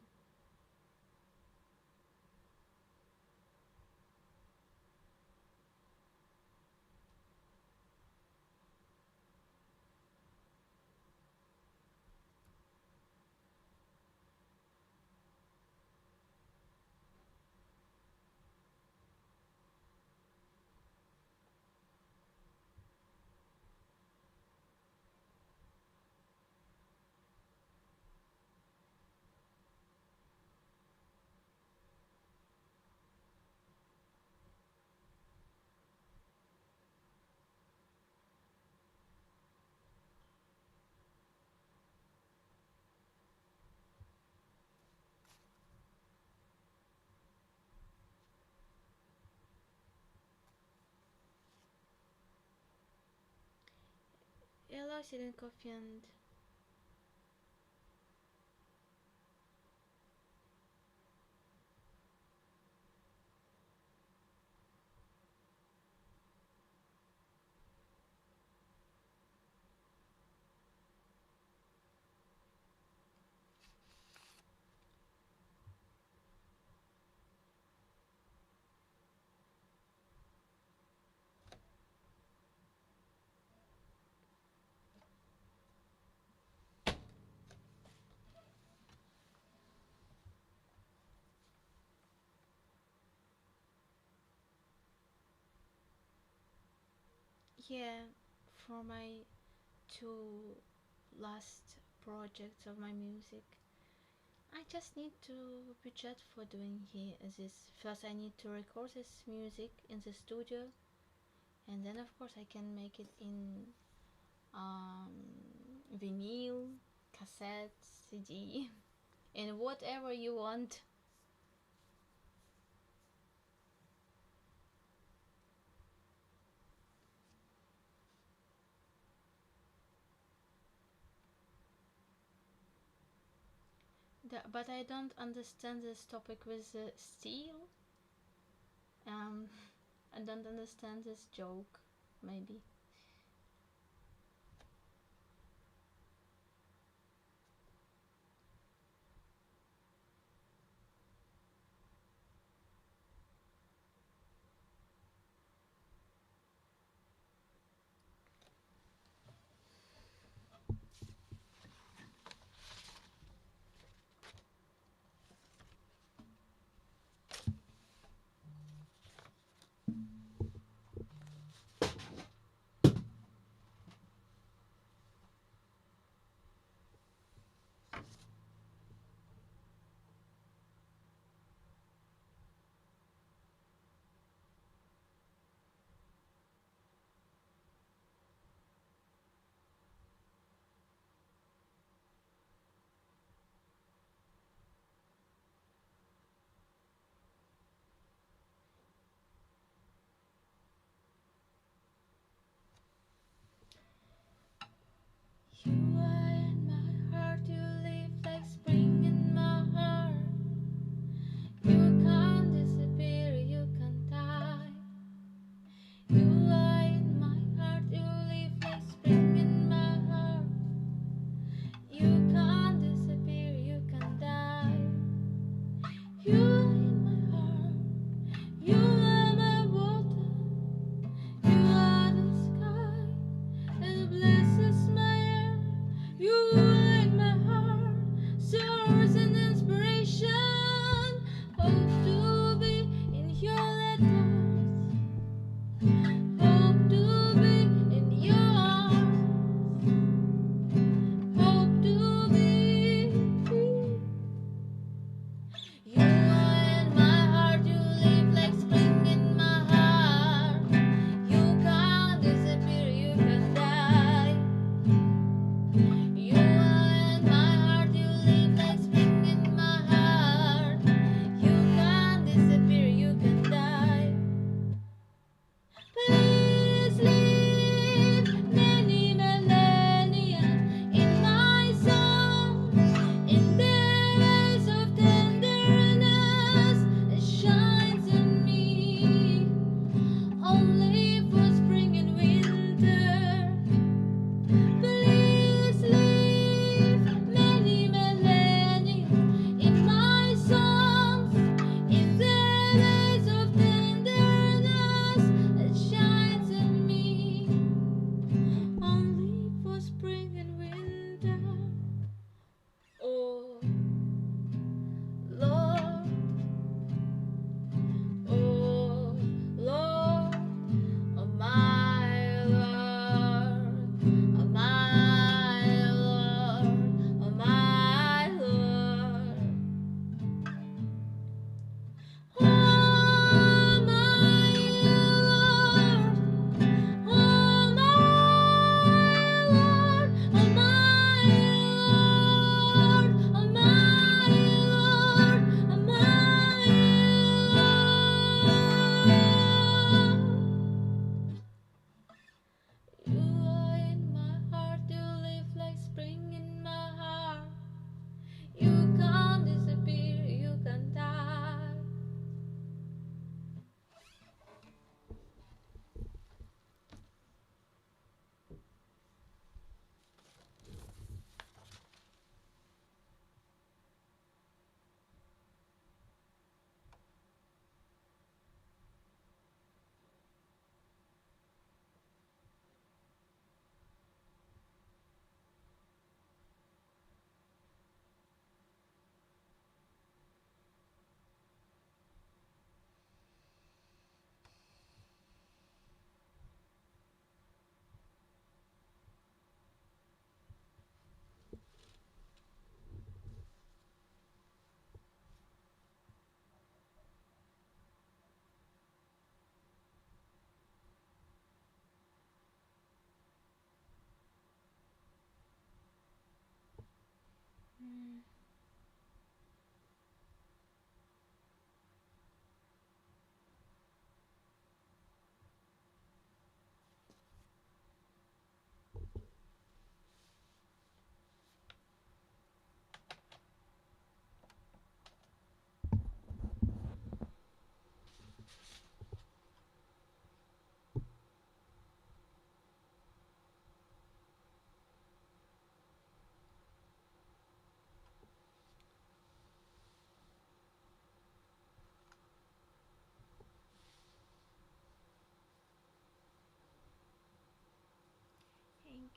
Hello, Silent Coffee and yeah, for my two last projects of my music, I just need to budget for doing this. First, I need to record this music in the studio, and then, of course, I can make it in um, vinyl, cassette, CD, and whatever you want. But I don't understand this topic with the steel. Um, I don't understand this joke. Maybe.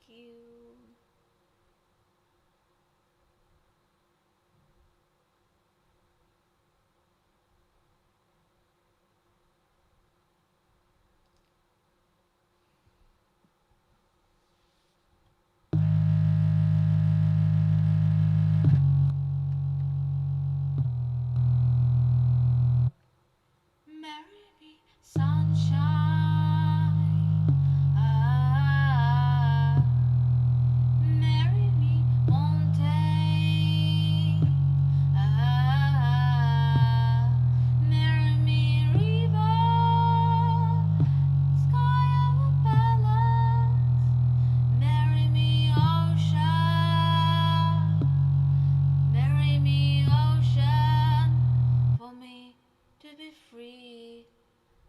you. Marry me, sunshine. Marry me, mountain. Marry me, river. Sky of a palace. Marry me, ocean. Marry me, ocean. For me to be free,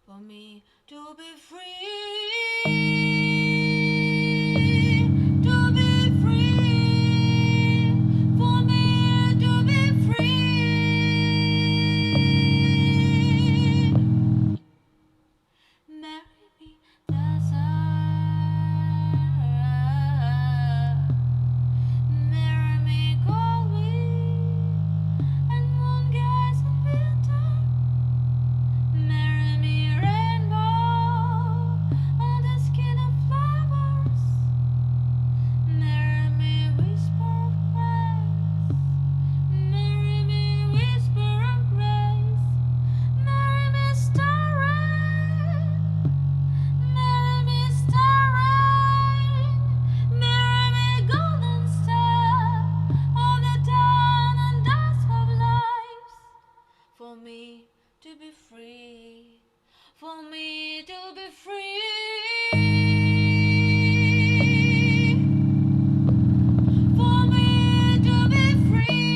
for me to be free, to be free, for me to be free. Marry me, desert. Marry me, cold wind and moon gas in winter. Marry me, rainbow on the skin of flowers. Marry me, whisper of grace. Marry me, whisper of grace. Marry me, star rain. Marry me, star rain. Marry me, golden star of the dawn and dusk of lives. For me to be free, for me to be free, for me to be free,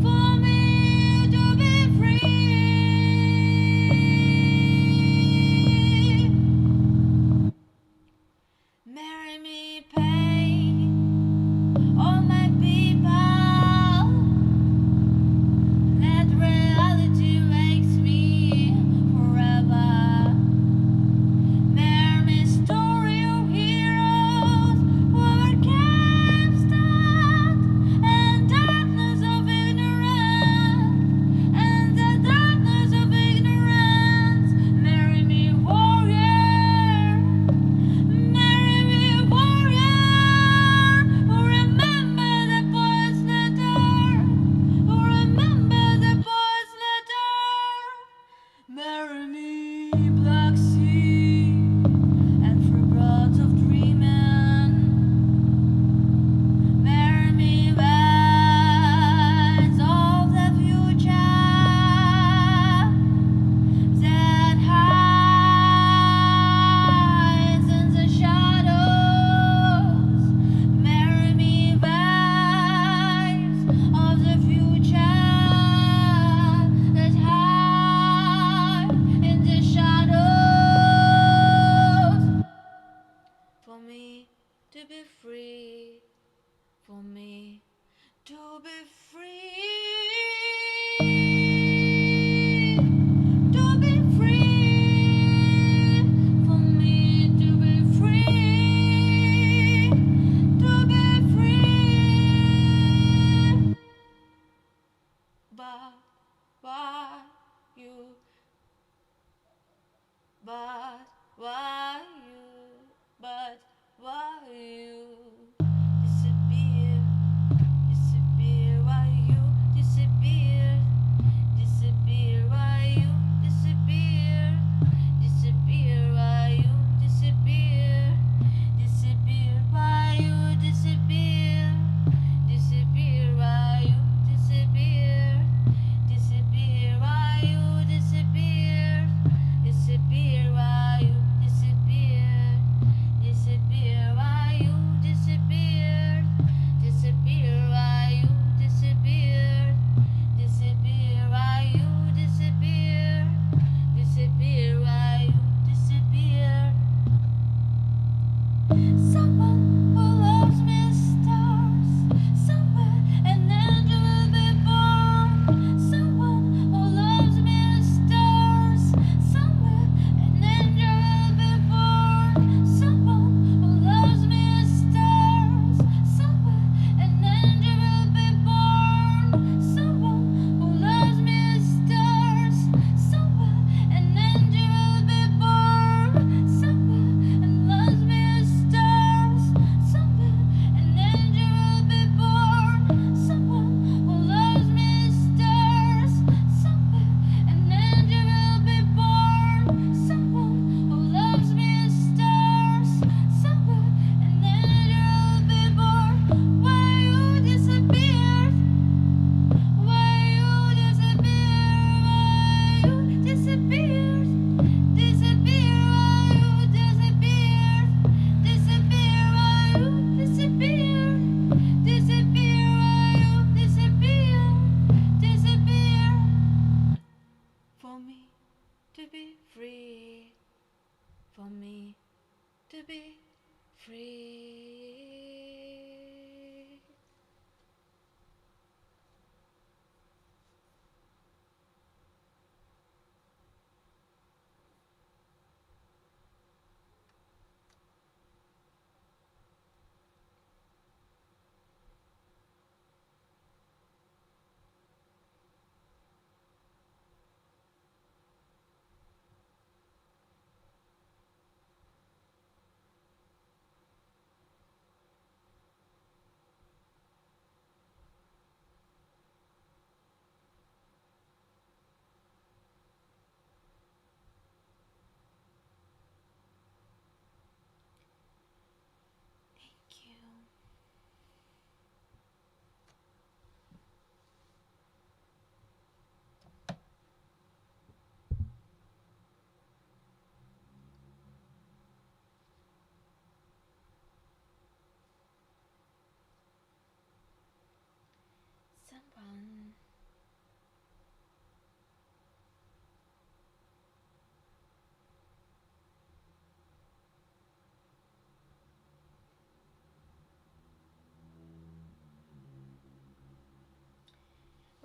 for me to be free. Marry me, pain, all my people. Let reality wakes me forever. Marry me, story of heroes who overcame stand and darkness of ignorance, and the darkness of ignorance. Marry me, warrior. Marry me, warrior, who remember the poet's letter, who remember the poet's letter. Marry me, black sea and free birds of dreaming. Marry me, birds of the future that hides in the shadows. Marry me, vibes of the future that hide in the shadows. For me to be free, for me to be free, to be free, for me to be free, to be free. But why you? But why you? But why you disappear? Disappear? Why you disappear?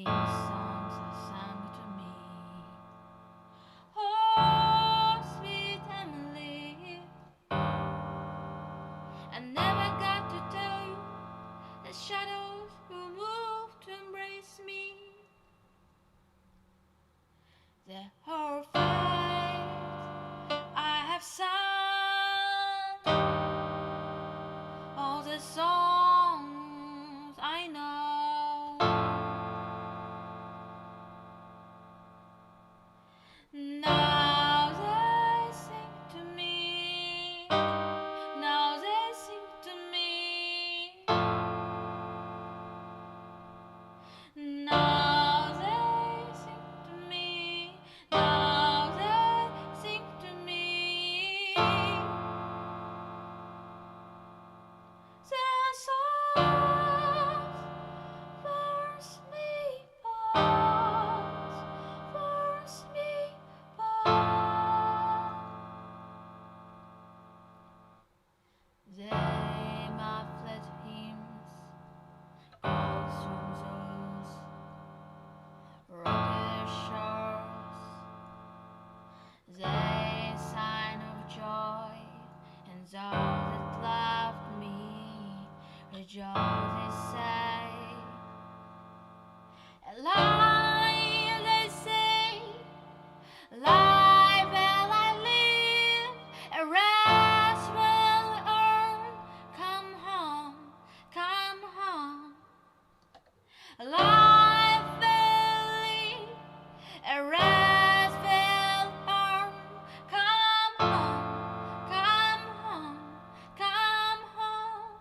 theme songs are sung to me. Oh, sweet Emily, I never got to tell you the shadows will move to embrace me. The horrified I have sung all the songs I know. Now they sing to me. Now they sing to me. Now they sing to me. Now they sing to me. Their songs force me pause, force me pause. They muffled hymns, calls from those rocky shores. They sign of joy, and those that loved me rejoice, they say. Alive, they say, alive will I live, a rest will earn. Come home, come home. Alive will live, a rest will earn. Come home, come home, come home.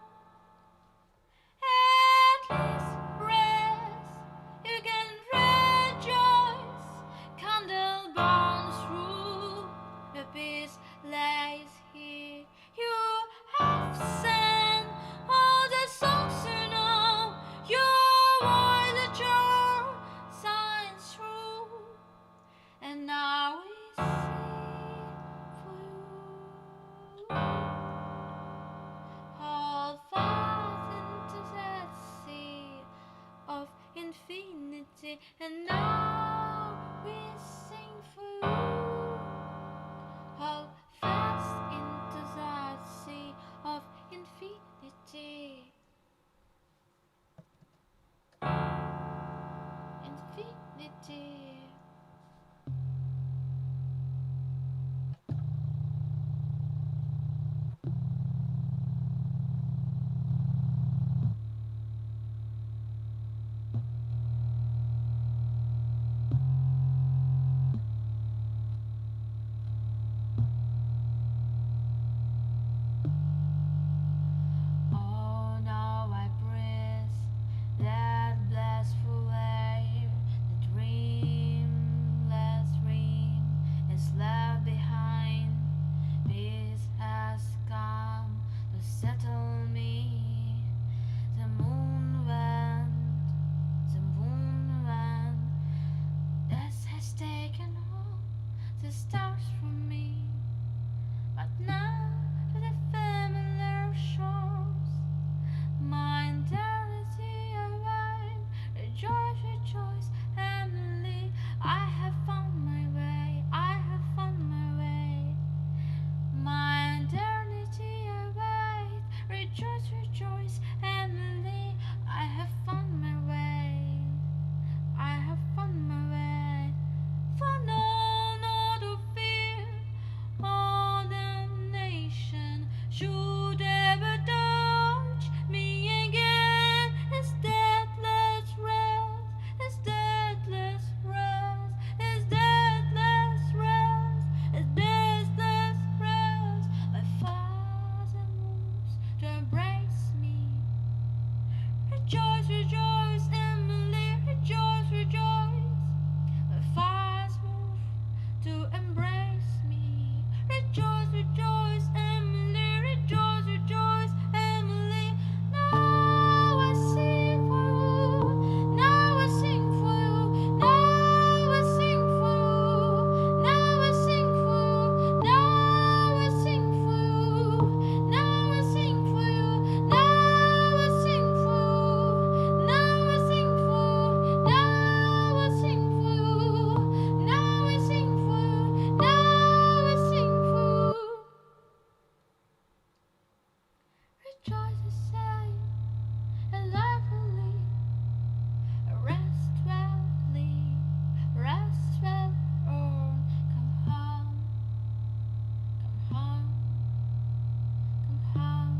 try to say and lively, rest well, leave, rest well, or come home, come home, come home.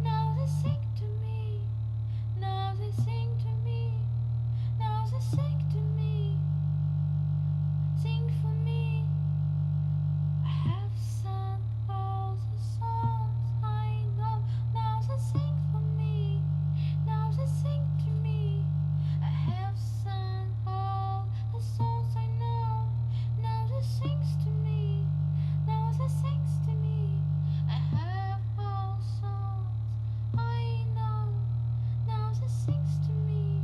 Now they sing to me, now they sing to me, now they sing to me, sing for me. I have sung all the songs I know. Now they sing for me. Now they sing to me. I have sung all the songs I know. Now they sings to me. Now they sings to me. I have all songs I know. Now they sings to me.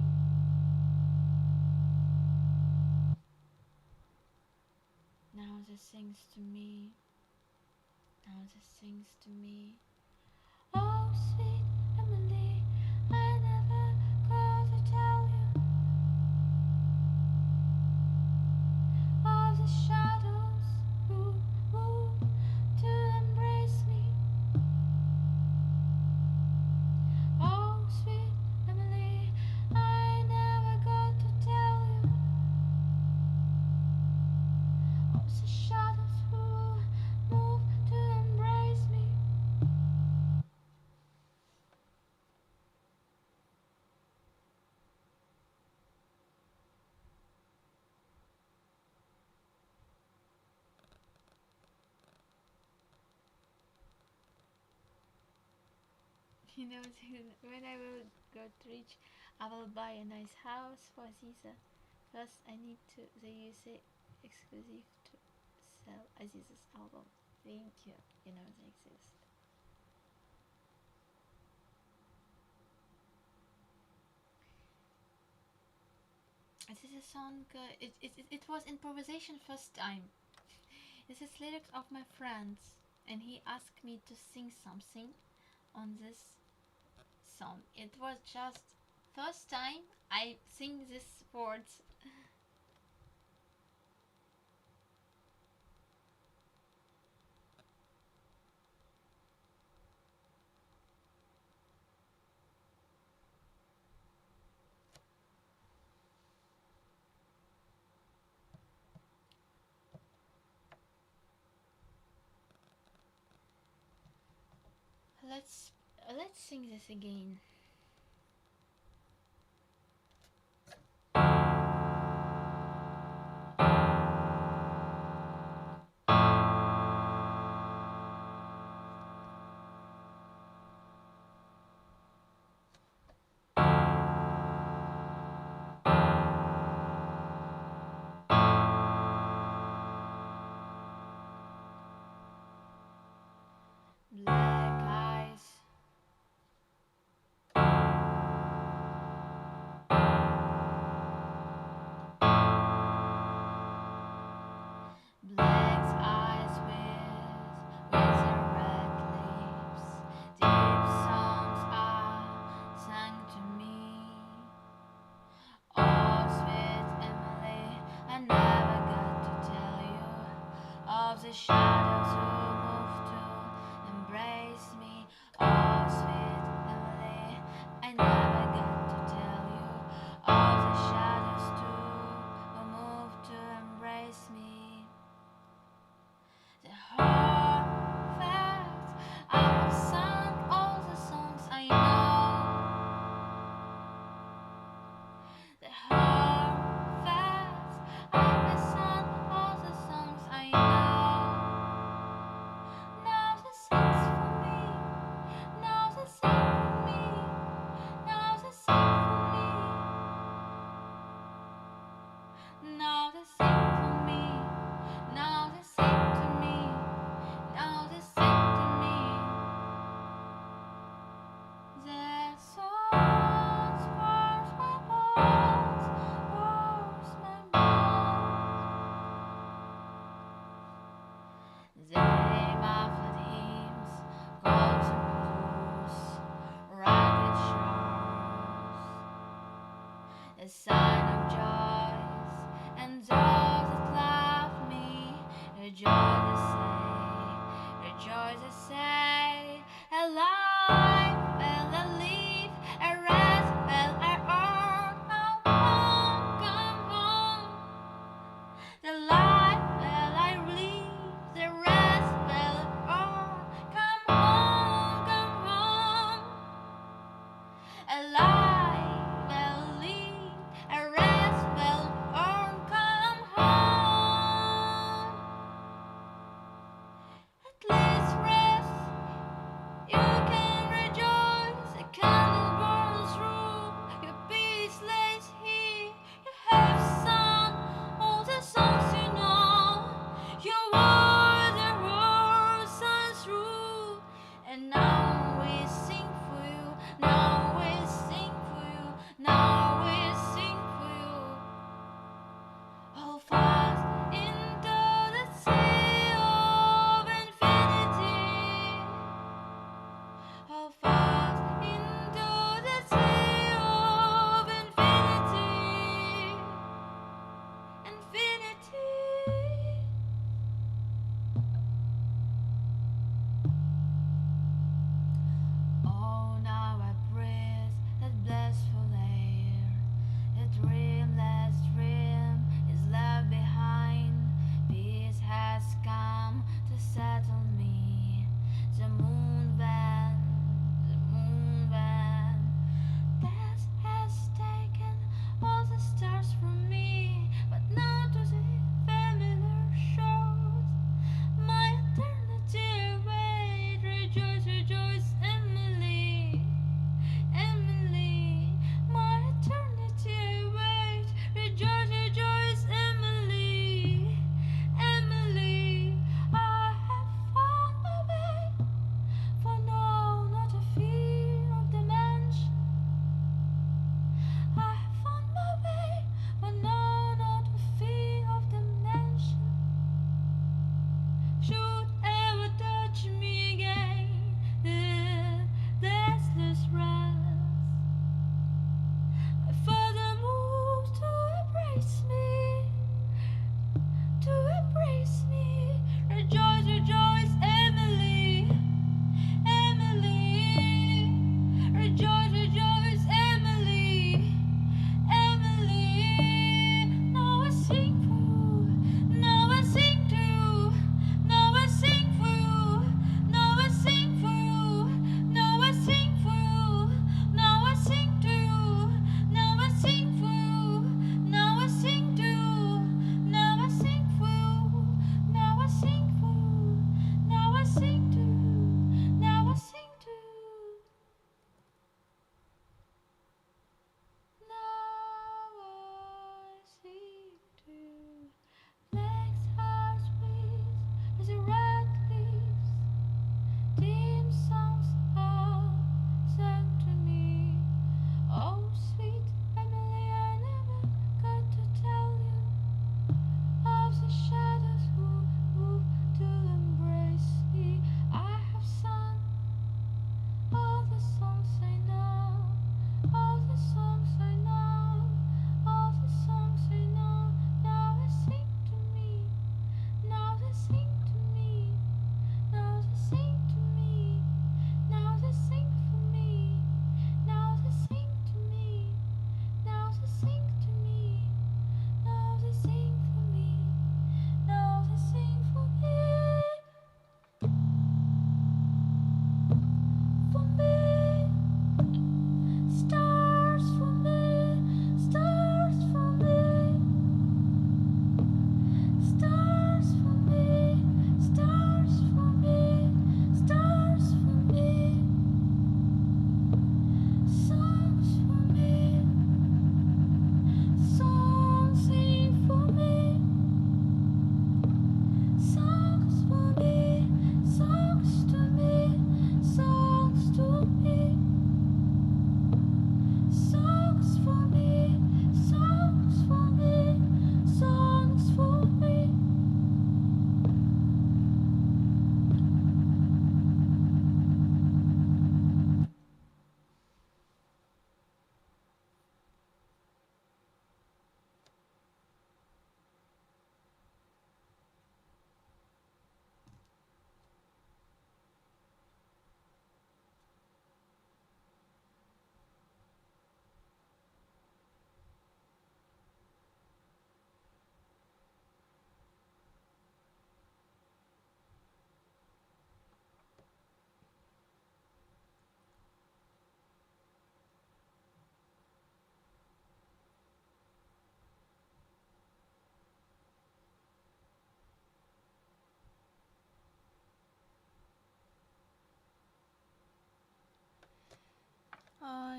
Now they sings to me. Now they sings to me. Oh, sweet Emily, I never got to tell you of the shadows who move to embrace me. Oh, sweet Emily, I never got to tell you of the shadows who move to embrace me. You know, when I will get rich, I will buy a nice house for Aziza. First, I need to the USA exclusive to sell Aziza's album. Thank you. You know they exist. This is a song. It was improvisation first time. This is lyrics of my friends, and he asked me to sing something on this song. It was just first time I sing these words. Let's sing this again. Black eyes,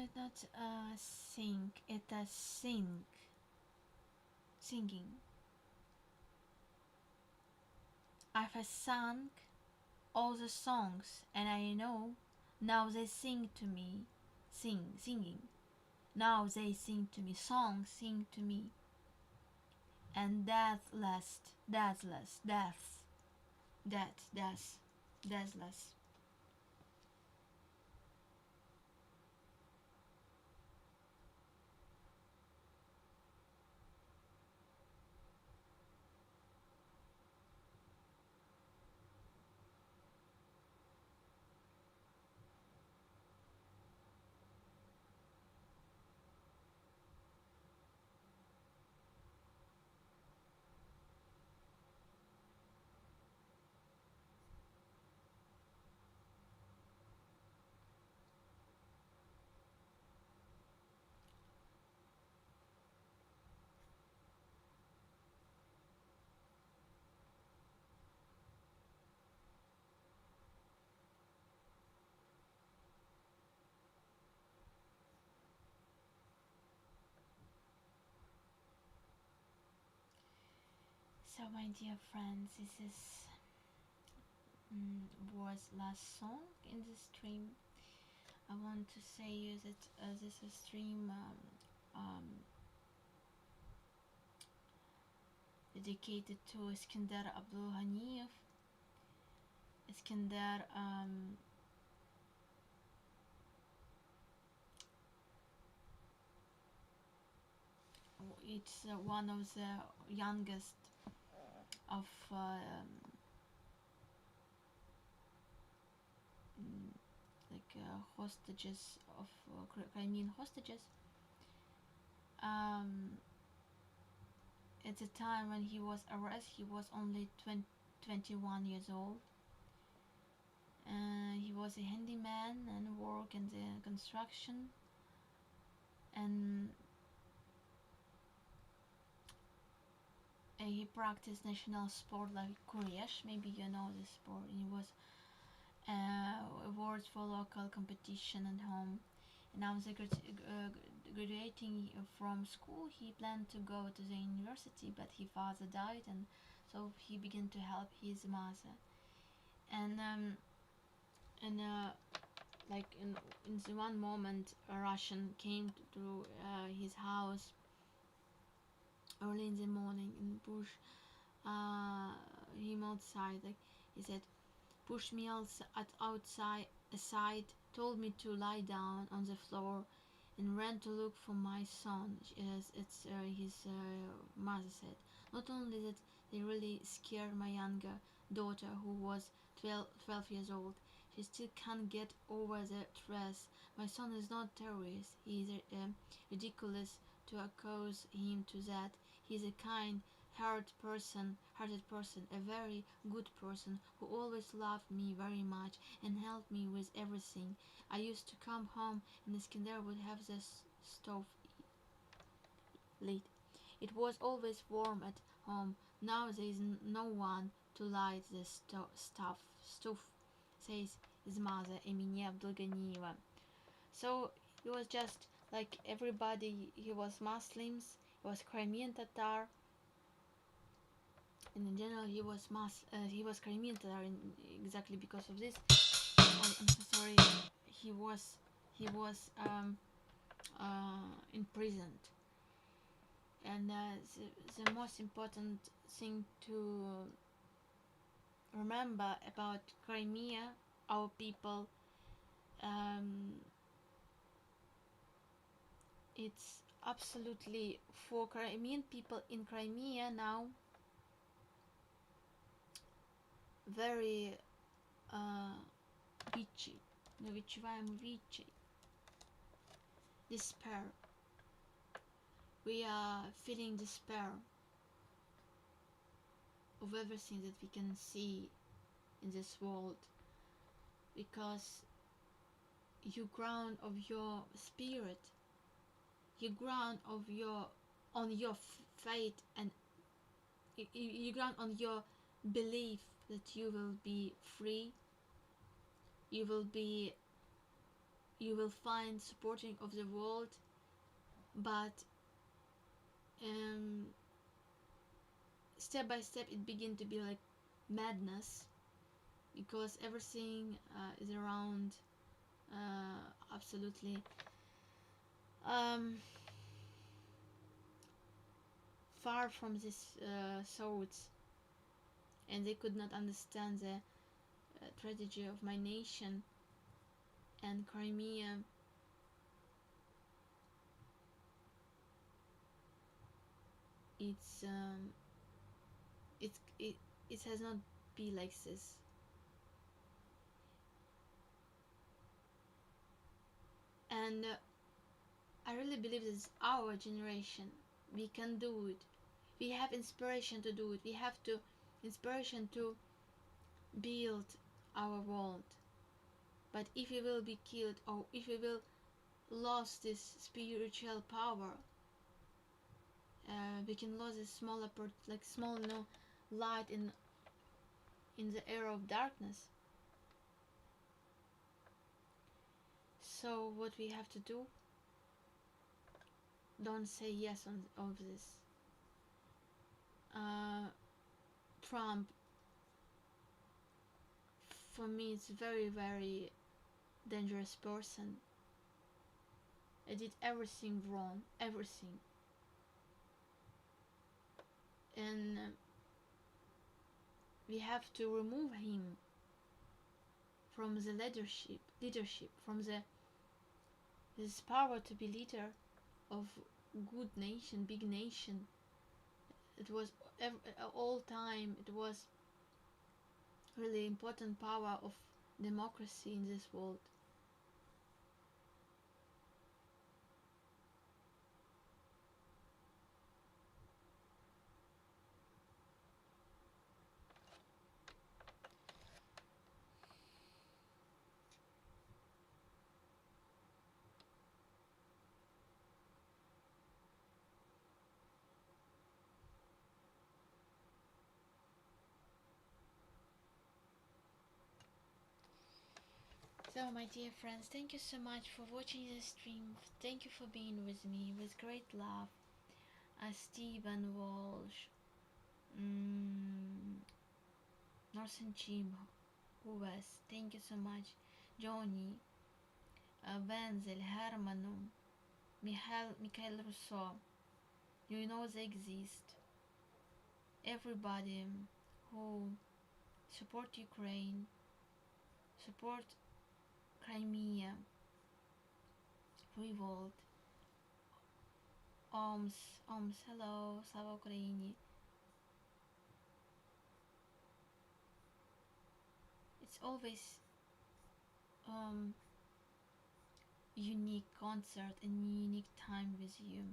it's not sing, it's a singing. I've sung all the songs, and I know now they sing to me, singing. Now they sing to me, songs sing to me, and deathless. So, my dear friends, this is was last song in the stream. I want to say you that this is stream dedicated to Eskender Abdulganiev. Eskender it's one of the youngest of hostages of Crimean hostages. At the time when he was arrested, he was only 21 years old. He was a handyman and worked in the construction, and he practiced national sport like Kuresh. Maybe you know this sport. He was awards for local competition at home. And after graduating from school, he planned to go to the university, but his father died, and so he began to help his mother. And like in the one moment, a Russian came to his house early in the morning and pushed him outside. Like he said, pushed me outside aside, told me to lie down on the floor, and ran to look for my son. As it's his mother said. Not only that, they really scared my younger daughter, who was 12 years old. She still can't get over the stress. My son is not a terrorist. He is ridiculous to accuse him to that. He is a kind-hearted person, a very good person who always loved me very much and helped me with everything. I used to come home and Eskender would have the stove lit. It was always warm at home. Now there is no one to light the stove, says his mother, Emine Abdulganieva. So he was just like everybody. He was Muslims. He was Crimean Tatar, and in general he was Crimean Tatar exactly because of this. Oh, I'm so sorry. He was imprisoned, and the most important thing to remember about Crimea, our people, um, it's absolutely for Crimean people in Crimea now very witchy. Мы відчуваємо відчай, despair. We are feeling despair of everything that we can see in this world, because you ground of your spirit, you ground of your on your faith, and you ground on your belief that you will be free, you will be you will find supporting of the world, but um, step by step it begin to be like madness, because everything is around absolutely um, far from this thoughts, and they could not understand the tragedy of my nation and Crimea. It's it has not be like this. And I really believe this is our generation. We can do it. We have inspiration to do it. We have to inspiration to build our world. But if we will be killed, or if we will lose this spiritual power, we can lose a small like small light in the era of darkness. So what we have to do, don't say yes on of this. Trump, for me, it's very dangerous person. I did everything wrong, everything, and we have to remove him from the leadership, from the his power to be leader of good nation, big nation. It was all time. It was really important power of democracy in this world. So, my dear friends, thank you so much for watching the stream. Thank you for being with me with great love. Stephen Walsh, Northern Jim, West, thank you so much. Johnny, Wenzel, Hermanu, Mikhail Rousseau. You know they exist. Everybody who support Ukraine, support Crimea, revolt, OMS, hello, Slava Ukraini. It's always unique concert and unique time with you.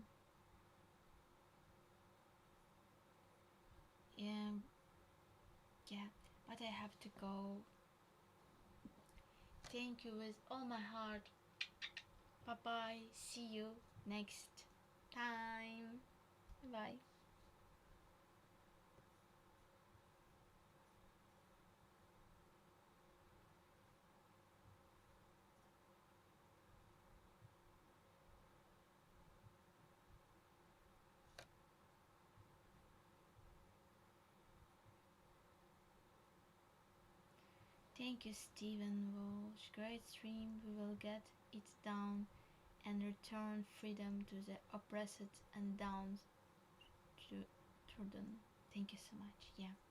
Yeah, but I have to go. Thank you with all my heart. Bye bye. See you next time. Bye. Thank you, Stephen Walsh. Great stream. We will get it down and return freedom to the oppressed and downtrodden. Thank you so much. Yeah.